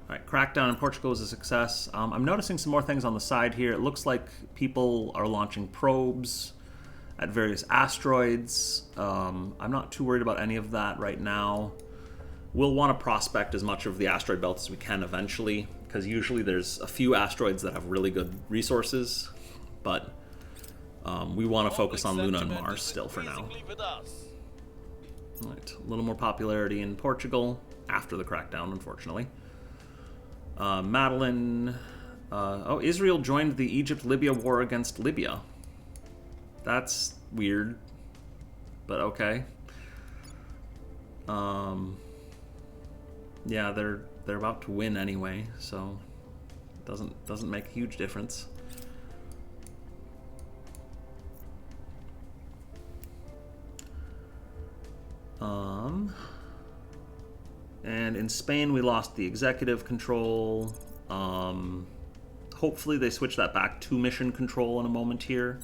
Alright, Crackdown in Portugal is a success. I'm noticing some more things on the side here. It looks like people are launching probes at various asteroids. I'm not too worried about any of that right now. We'll want to prospect as much of the asteroid belt as we can eventually, because usually there's a few asteroids that have really good resources, but we want to focus on Luna and Mars still for now. Alright, a little more popularity in Portugal after the crackdown, unfortunately. Madeline... oh, Israel joined the Egypt-Libya war against Libya. That's weird, but okay. Yeah, they're about to win anyway, so it doesn't make a huge difference. And in Spain we lost the executive control. Hopefully they switch that back to mission control in a moment here.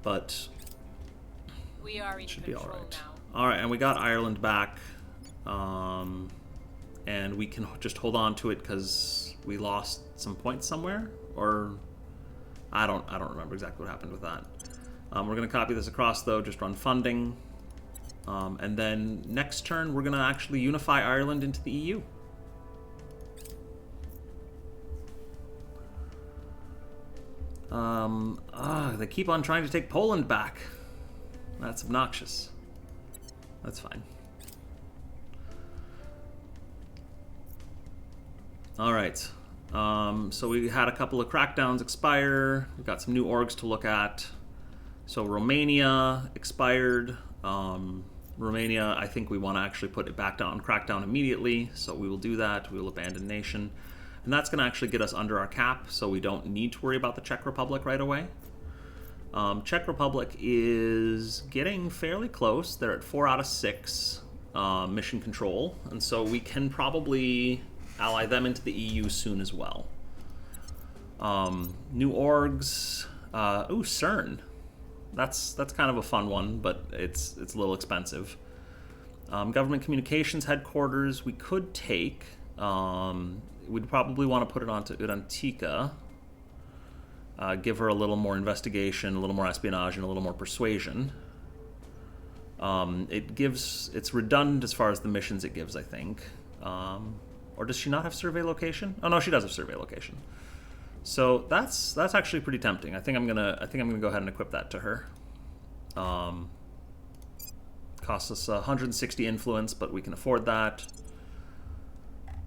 But We are in should be control alright. now. Alright, and we got Ireland back. And we can just hold on to it because we lost some points somewhere, or I don't remember exactly what happened with that. We're going to copy this across though, just run funding, and then next turn we're going to actually unify Ireland into the EU. They keep on trying to take Poland back. That's obnoxious. That's fine. Alright, so we had a couple of crackdowns expire. We've got some new orgs to look at. So Romania expired. Romania, I think we want to actually put it back down, crackdown immediately, so we will do that. We will abandon nation. And that's going to actually get us under our cap, so we don't need to worry about the Czech Republic right away. Czech Republic is getting fairly close. They're at 4 out of 6 mission control, and so we can probably ally them into the EU soon as well. New orgs. Ooh, CERN. That's kind of a fun one, but it's a little expensive. Government communications headquarters we could take. We'd probably want to put it onto Urantica. Give her a little more investigation, a little more espionage, and a little more persuasion. It's redundant as far as the missions it gives, I think. Or does she not have survey location? Oh no, she does have survey location. So that's actually pretty tempting. I think I'm gonna go ahead and equip that to her. Costs us 160 influence, but we can afford that.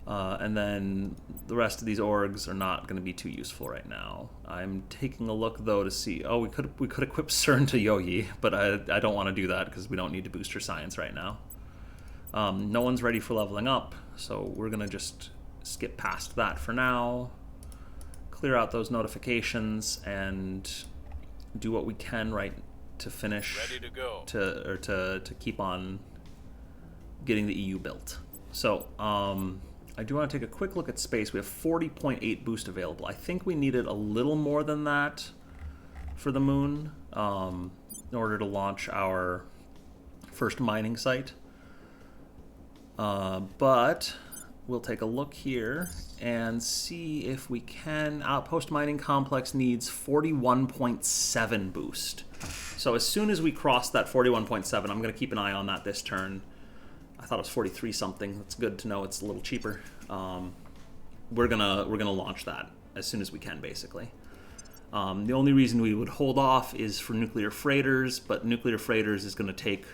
And then the rest of these orgs are not going to be too useful right now. I'm taking a look though to see. Oh, we could equip CERN to Yoyi, but I don't want to do that because we don't need to boost her science right now. No one's ready for leveling up, so we're going to just skip past that for now. Clear out those notifications and do what we can right to finish. Ready to go. To keep on getting the EU built. So I do want to take a quick look at space. We have 40.8 boost available. I think we needed a little more than that for the moon in order to launch our first mining site. But we'll take a look here and see if we can. Outpost mining complex needs 41.7 boost. So as soon as we cross that 41.7, I'm going to keep an eye on that this turn. I thought it was 43 something. That's good to know. It's a little cheaper. We're gonna launch that as soon as we can, basically. The only reason we would hold off is for nuclear freighters, but nuclear freighters is going to take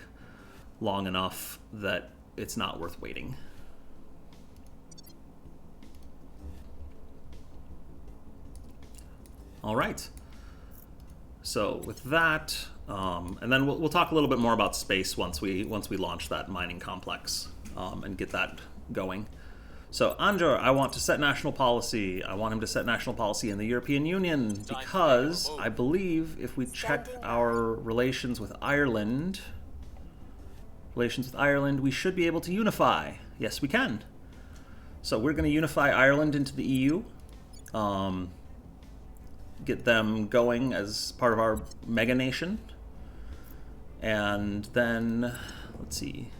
long enough that it's not worth waiting. All right. So with that, and then we'll talk a little bit more about space once we launch that mining complex and get that going. So Anjor, I want to set national policy. I want him to set national policy in the European Union because I believe if we check our relations with Ireland, Relations with Ireland, we should be able to unify. Yes, we can. So we're going to unify Ireland into the EU. Get them going as part of our mega nation. And then, let's see.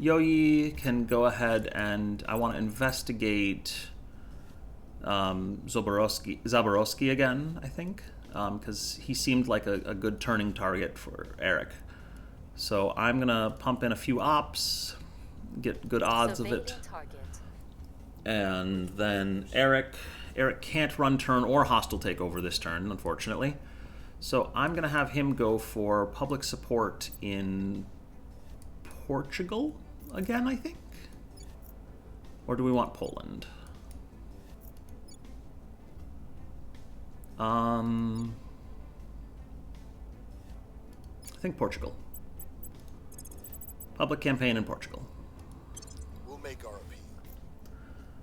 Yoyi can go ahead and I want to investigate Zaborowski again, I think, because he seemed like a good turning target for Eric. So I'm going to pump in a few ops, get good odds of it. Target. And then Eric can't run turn or hostile takeover this turn, unfortunately. So I'm going to have him go for public support in Portugal again, I think? Or do we want Poland? I think Portugal. Public campaign in Portugal. We'll make our appeal.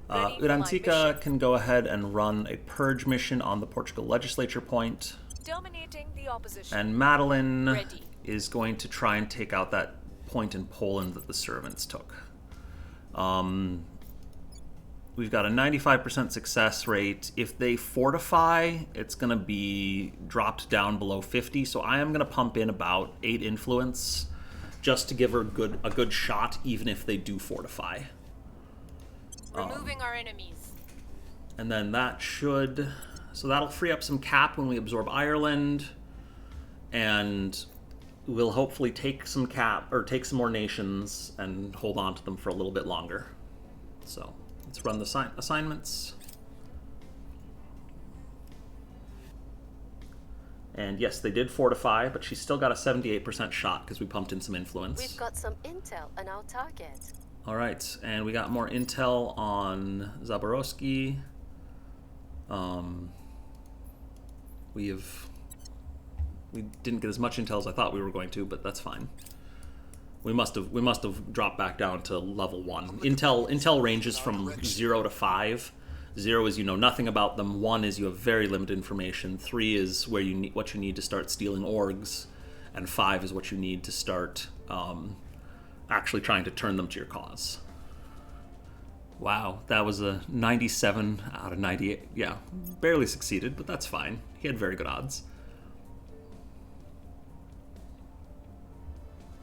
Ready for my Urantika mission. can go ahead and run a purge mission on the Portugal legislature point. Dominating the opposition. And Madeline Ready. is going to try and take out that point in Poland that the servants took. We've got a 95% success rate. If they fortify, it's going to be dropped down below 50. So I am going to pump in about 8 influence just to give her a good shot, even if they do fortify. Removing our enemies. And then that should... So that'll free up some cap when we absorb Ireland. And we'll hopefully take some cap, or take some more nations and hold on to them for a little bit longer. So let's run the assignments. And yes, they did fortify, but she's still got a 78% shot because we pumped in some influence. We've got some intel on our target. All right, and we got more intel on Zaborowski. We didn't get as much intel as I thought we were going to, but that's fine. We must have dropped back down to level 1. Intel ranges from 0 to 5. 0 is you know nothing about them. 1 is you have very limited information. 3 is where you need what you need to start stealing orgs, and 5 is what you need to start actually trying to turn them to your cause. Wow, that was a 97 out of 98. Yeah, barely succeeded, but that's fine. He had very good odds.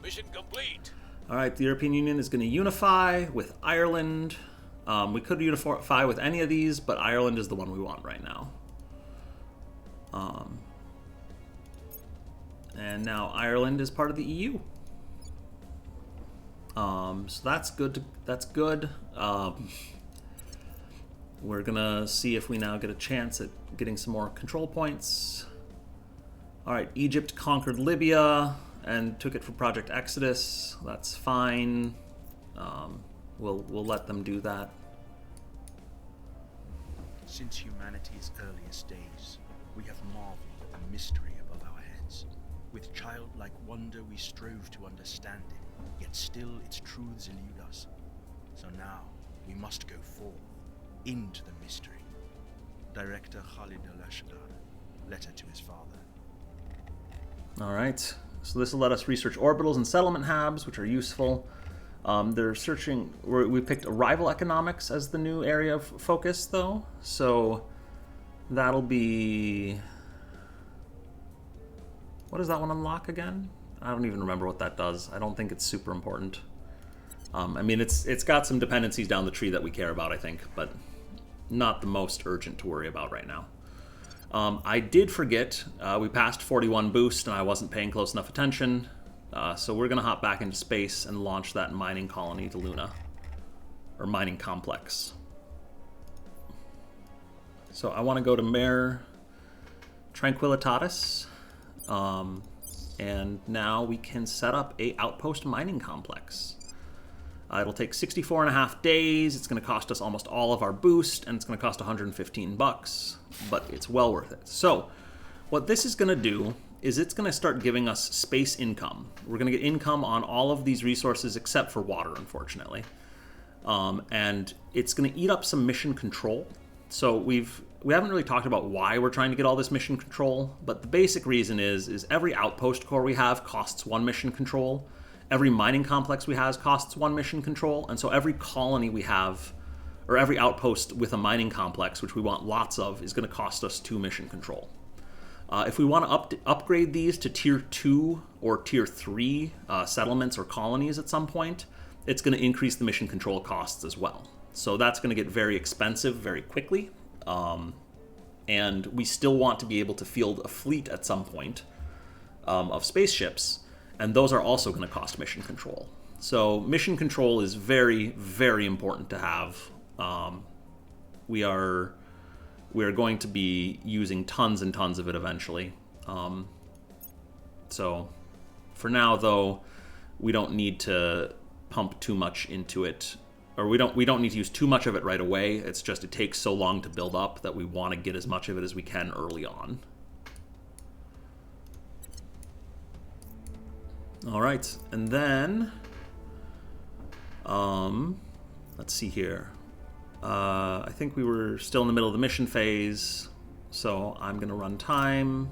Mission complete. All right, the European Union is going to unify with Ireland. We could unify with any of these, but Ireland is the one we want right now. And now Ireland is part of the EU. So that's good. That's good. We're gonna see if we now get a chance at getting some more control points. All right, Egypt conquered Libya and took it for Project Exodus. That's fine. We'll let them do that. Since humanity's earliest days, we have marveled at the mystery above our heads. With childlike wonder we strove to understand it, yet still its truths elude us. So now, we must go forth, into the mystery. Director Khalid al-Ashtar, letter to his father. All right, so this will let us research orbitals and settlement hubs, which are useful. They're searching, we picked arrival economics as the new area of focus, though. So that'll be... What does that one unlock again? I don't even remember what that does. I don't think it's super important. I mean, it's got some dependencies down the tree that we care about, I think, but not the most urgent to worry about right now. I did forget, we passed 41 boost and I wasn't paying close enough attention. So we're going to hop back into space and launch that mining colony to Luna. Or mining complex. So I want to go to Mare Tranquillitatis. And now we can set up a outpost mining complex. It'll take 64.5 days. It's going to cost us almost all of our boost, and it's going to cost 115 bucks, but it's well worth it. So what this is going to do is it's going to start giving us space income. We're going to get income on all of these resources except for water, unfortunately. And it's going to eat up some mission control. So we haven't really talked about why we're trying to get all this mission control, but the basic reason is every outpost core we have costs 1 mission control, every mining complex we have costs 1 mission control, and so every colony we have, or every outpost with a mining complex, which we want lots of, is going to cost us 2 mission control. If we want to upgrade these to Tier 2 or Tier 3 settlements or colonies at some point, it's going to increase the mission control costs as well. So that's going to get very expensive very quickly. And we still want to be able to field a fleet at some point of spaceships, and those are also going to cost mission control. So mission control is very, very important to have. We are going to be using tons and tons of it eventually. So for now, though, we don't need to pump too much into it, or we don't need to use too much of it right away. It's just it takes so long to build up that we want to get as much of it as we can early on. All right, and then let's see here. I think we were still in the middle of the mission phase, so I'm going to run time.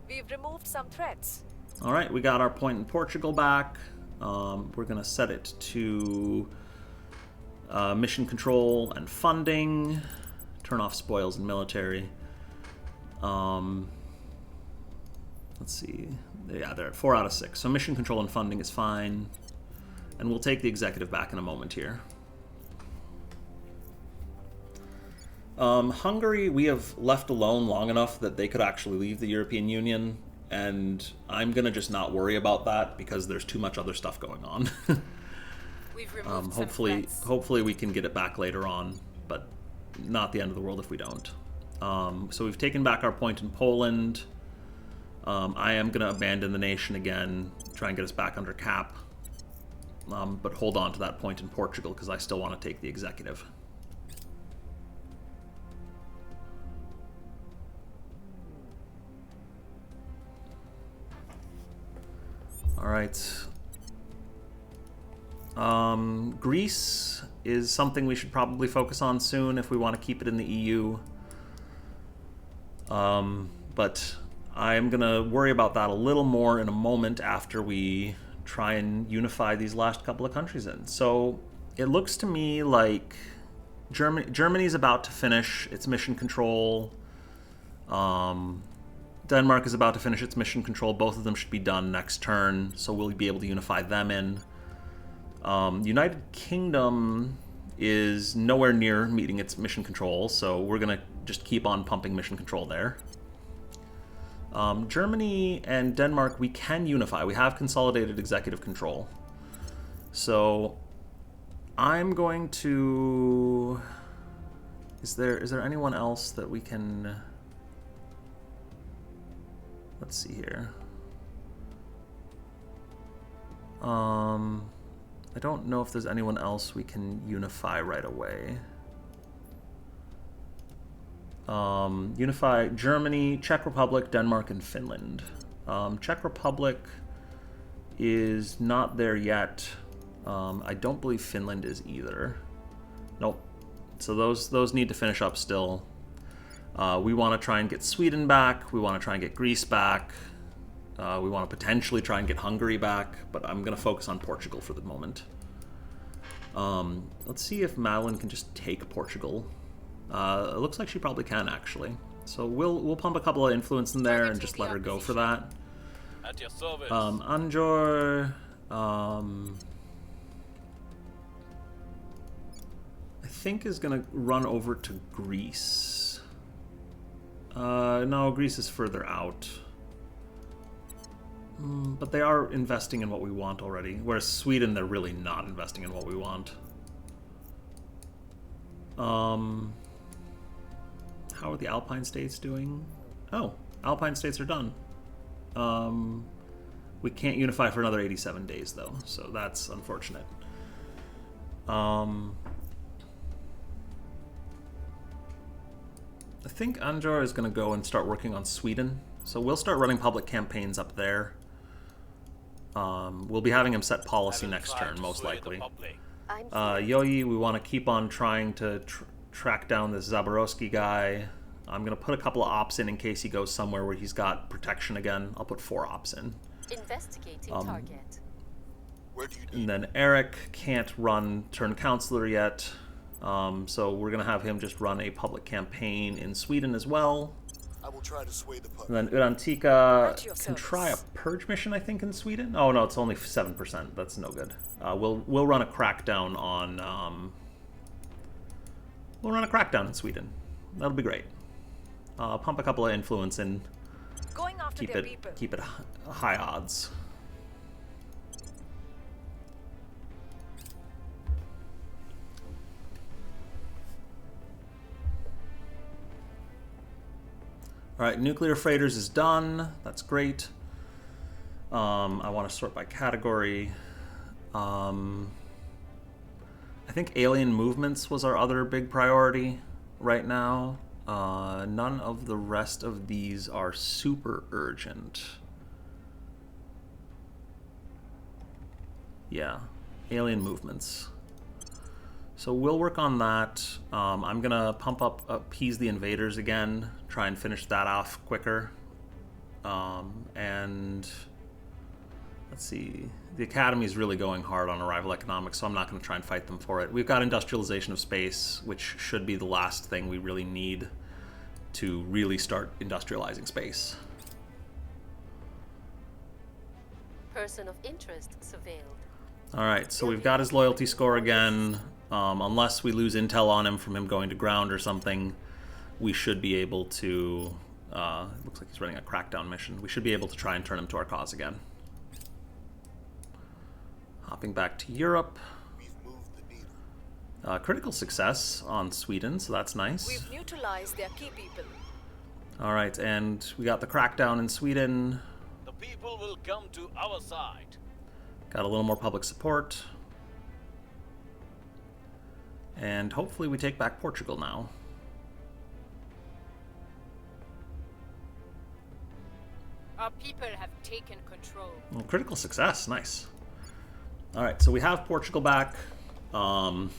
We've removed some threats. All right, we got our point in Portugal back. We're going to set it to mission control and funding. Turn off spoils and military. Let's see. Yeah, they're at 4 out of 6. So mission control and funding is fine. And we'll take the executive back in a moment here. Hungary, we have left alone long enough that they could actually leave the European Union, and I'm going to just not worry about that because there's too much other stuff going on. We've removed some threats. Hopefully we can get it back later on, but not the end of the world if we don't. So we've taken back our point in Poland. I am going to abandon the nation again, try and get us back under cap. But hold on to that point in Portugal because I still want to take the executive. All right. Greece is something we should probably focus on soon if we want to keep it in the EU. But I am going to worry about that a little more in a moment after we try and unify these last couple of countries in. So it looks to me like Germany's about to finish its mission control. Denmark is about to finish its mission control. Both of them should be done next turn, so we'll be able to unify them in. United Kingdom is nowhere near meeting its mission control, so we're going to just keep on pumping mission control there. Germany and Denmark, we can unify. We have consolidated executive control. So I'm going to... Is there anyone else that we can... Let's see here. I don't know if there's anyone else we can unify right away. Unify Germany, Czech Republic, Denmark, and Finland. Czech Republic is not there yet. I don't believe Finland is either. Nope. So those need to finish up still. We want to try and get Sweden back. We want to try and get Greece back. We want to potentially try and get Hungary back, but I'm going to focus on Portugal for the moment. Let's see if Madeline can just take Portugal. It looks like she probably can, actually. So we'll pump a couple of influence in there and just let her go for that. At your service. Anjor... I think is going to run over to Greece. No, Greece is further out. But they are investing in what we want already. Whereas Sweden, they're really not investing in what we want. How are the Alpine states doing? Oh, Alpine states are done. We can't unify for another 87 days, though, so that's unfortunate. I think Anjor is going to go and start working on Sweden. So we'll start running public campaigns up there. We'll be having him set policy next turn, most likely. Yoyi, we want to keep on trying to track down this Zaborowski guy. I'm going to put a couple of ops in case he goes somewhere where he's got protection again. I'll put 4 ops in. Investigating target. Where do you And need? then Eric can't turn councilor yet. So we're going to have him just run a public campaign in Sweden as well. I will try to sway the public. And then Urantika At your can try a service. purge mission, I think, in Sweden. Oh no, it's only 7%. That's no good. We'll run a crackdown on. We'll run a crackdown in Sweden. That'll be great. Pump a couple of influence in. Going after Keep their it people. keep it high odds. All right, nuclear freighters is done. That's great. I want to sort by category. I think alien movements was our other big priority right now. None of the rest of these are super urgent. Yeah, alien movements. So we'll work on that. I'm gonna pump up appease the invaders again, try and finish that off quicker. And let's see, the Academy is really going hard on arrival economics, so I'm not gonna try and fight them for it. We've got industrialization of space, which should be the last thing we really need to really start industrializing space. Person of interest surveilled. All right, so we've got his loyalty score again. Unless we lose intel on him from him going to ground or something, we should be able to... looks like he's running a crackdown mission. We should be able to try and turn him to our cause again. Hopping back to Europe. We've moved the needle. Critical success on Sweden, so that's nice. We've neutralized their key people. All right, and we got the crackdown in Sweden. The people will come to our side. Got a little more public support. And hopefully we take back Portugal now. Our people have taken control. Well, critical success, nice. All right, so we have Portugal back, and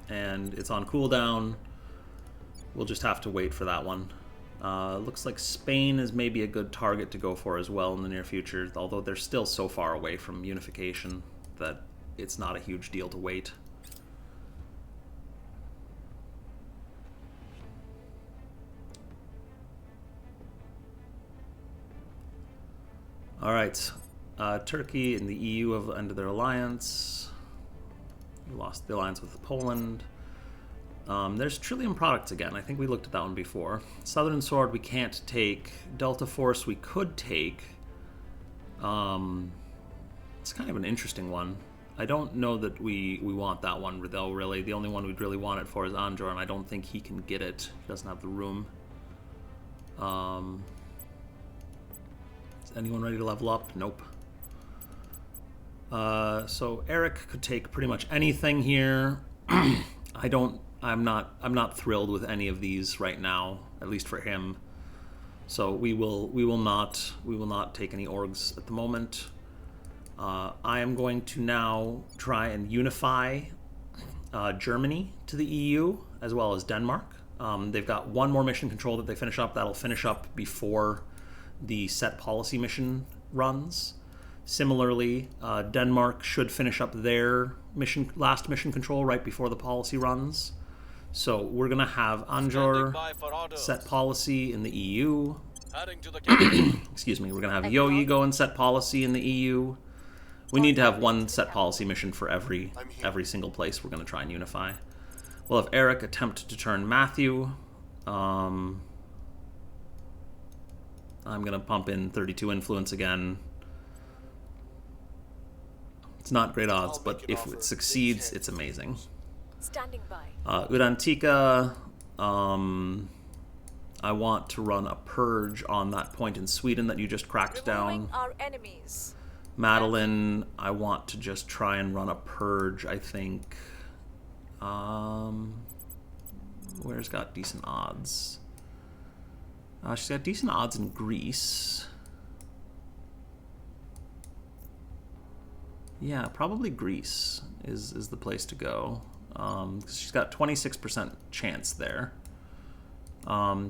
it's on cooldown. We'll just have to wait for that one. Looks like Spain is maybe a good target to go for as well in the near future, although they're still so far away from unification that it's not a huge deal to wait. All right, Turkey and the EU have ended their alliance. We lost the alliance with Poland. There's Trillium Products again. I think we looked at that one before. Southern Sword we can't take. Delta Force we could take. It's kind of an interesting one. I don't know that we want that one, though, really. The only one we'd really want it for is Anjor, and I don't think he can get it. He doesn't have the room. Is anyone ready to level up? Nope. So Eric could take pretty much anything here. I'm not thrilled with any of these right now, at least for him. So we will not take any orgs at the moment. I am going to now try and unify Germany to the EU as well as Denmark. They've got one more mission control that they finish up. That'll finish up before the set policy mission runs. Similarly, Denmark should finish up their last mission control right before the policy runs. So we're gonna have Standing Anjor by for orders. set policy in the EU. Heading to the capital. Excuse me, we're gonna have Yoyi go and set policy in the EU. We need to have one set policy mission for every single place we're gonna try and unify. We'll have Eric attempt to turn Matthew. I'm gonna pump in 32 influence again. It's not great odds, but if it succeeds, it's amazing. Standing by. Urantika, I want to run a purge on that point in Sweden that you just cracked Removing down. our enemies. Madeline, I want to just try and run a purge, I think. Where's got decent odds? She's got decent odds in Greece. Yeah, probably Greece is the place to go. 'Cause she's got 26% chance there.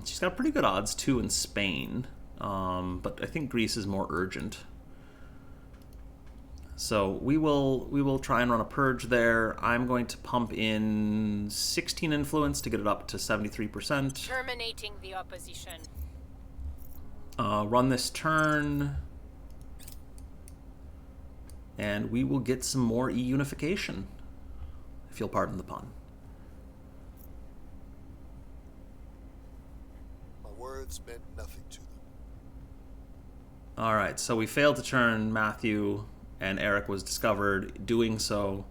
She's got pretty good odds too in Spain, but I think Greece is more urgent. So we will try and run a purge there. I'm going to pump in 16 influence to get it up to 73%. Terminating the opposition. Run this turn, and we will get some more EUnification, if you'll pardon the pun. My words meant nothing to them. All right, so we failed to turn Matthew, and Eric was discovered doing so,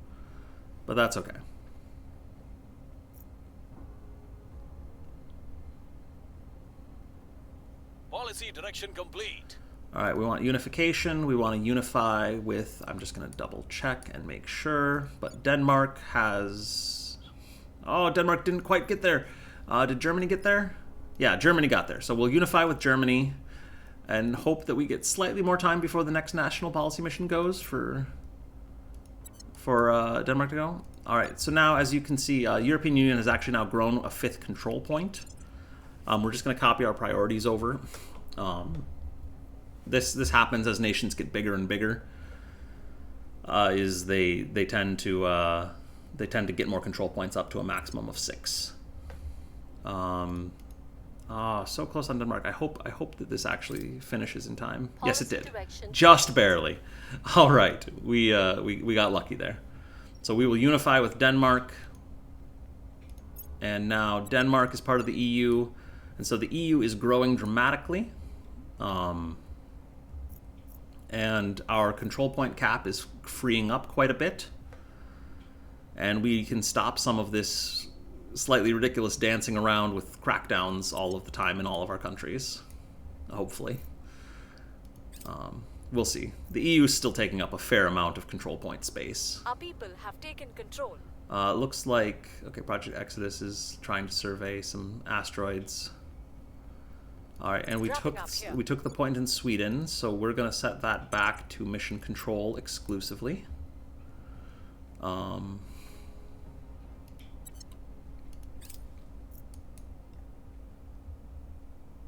but that's okay. Policy direction complete. All right, we want unification. We want to unify with, I'm just going to double check and make sure, but Denmark has, oh, Denmark didn't quite get there. Did Germany get there? Yeah, Germany got there. So we'll unify with Germany and hope that we get slightly more time before the next national policy mission goes for Denmark to go. All right, so now as you can see, European Union has actually now grown a 5th control point. We're just going to copy our priorities over. This happens as nations get bigger and bigger. Is they tend to get more control points up to a maximum of 6. So close on Denmark. I hope that this actually finishes in time. Yes, it did. Just barely. All right, we got lucky there. So we will unify with Denmark, and now Denmark is part of the EU, and so the EU is growing dramatically. And our control point cap is freeing up quite a bit, and we can stop some of this slightly ridiculous dancing around with crackdowns all of the time in all of our countries, hopefully. We'll see. The EU is still taking up a fair amount of control point space. Our people have taken control. Looks like, okay, Project Exodus is trying to survey some asteroids. All right, and we took the point in Sweden, so we're going to set that back to mission control exclusively.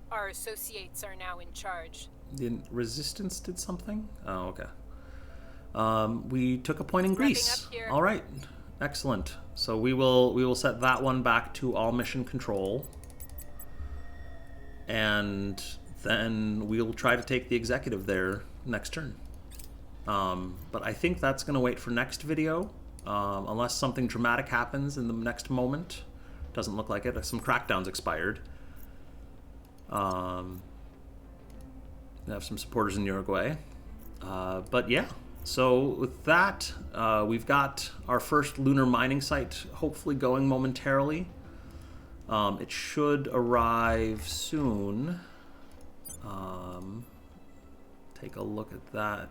Our associates are now in charge. The resistance did something? Oh, okay. We took a point in Greece. All right, excellent. So we will set that one back to all mission control. And then we'll try to take the executive there next turn. But I think that's going to wait for next video, unless something dramatic happens in the next moment. Doesn't look like it. Some crackdowns expired. We have some supporters in Uruguay. But yeah, so with that, we've got our first lunar mining site hopefully going momentarily. It should arrive soon. Take a look at that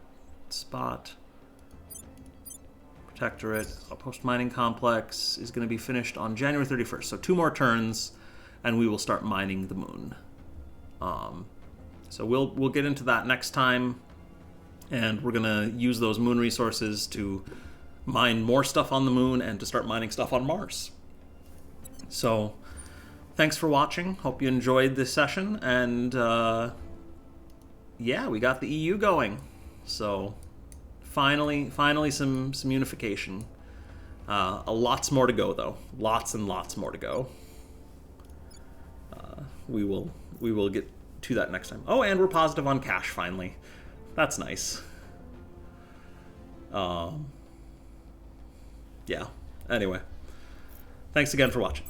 spot. Protectorate, a post-mining complex is going to be finished on January 31st. So 2 more turns, and we will start mining the moon. So we'll get into that next time, and we're going to use those moon resources to mine more stuff on the moon and to start mining stuff on Mars. So thanks for watching. Hope you enjoyed this session, and yeah, we got the EU going. So finally some unification. Lots more to go, though. Lots and lots more to go. We will get to that next time. Oh, and we're positive on cash finally. That's nice. Yeah. Anyway, thanks again for watching.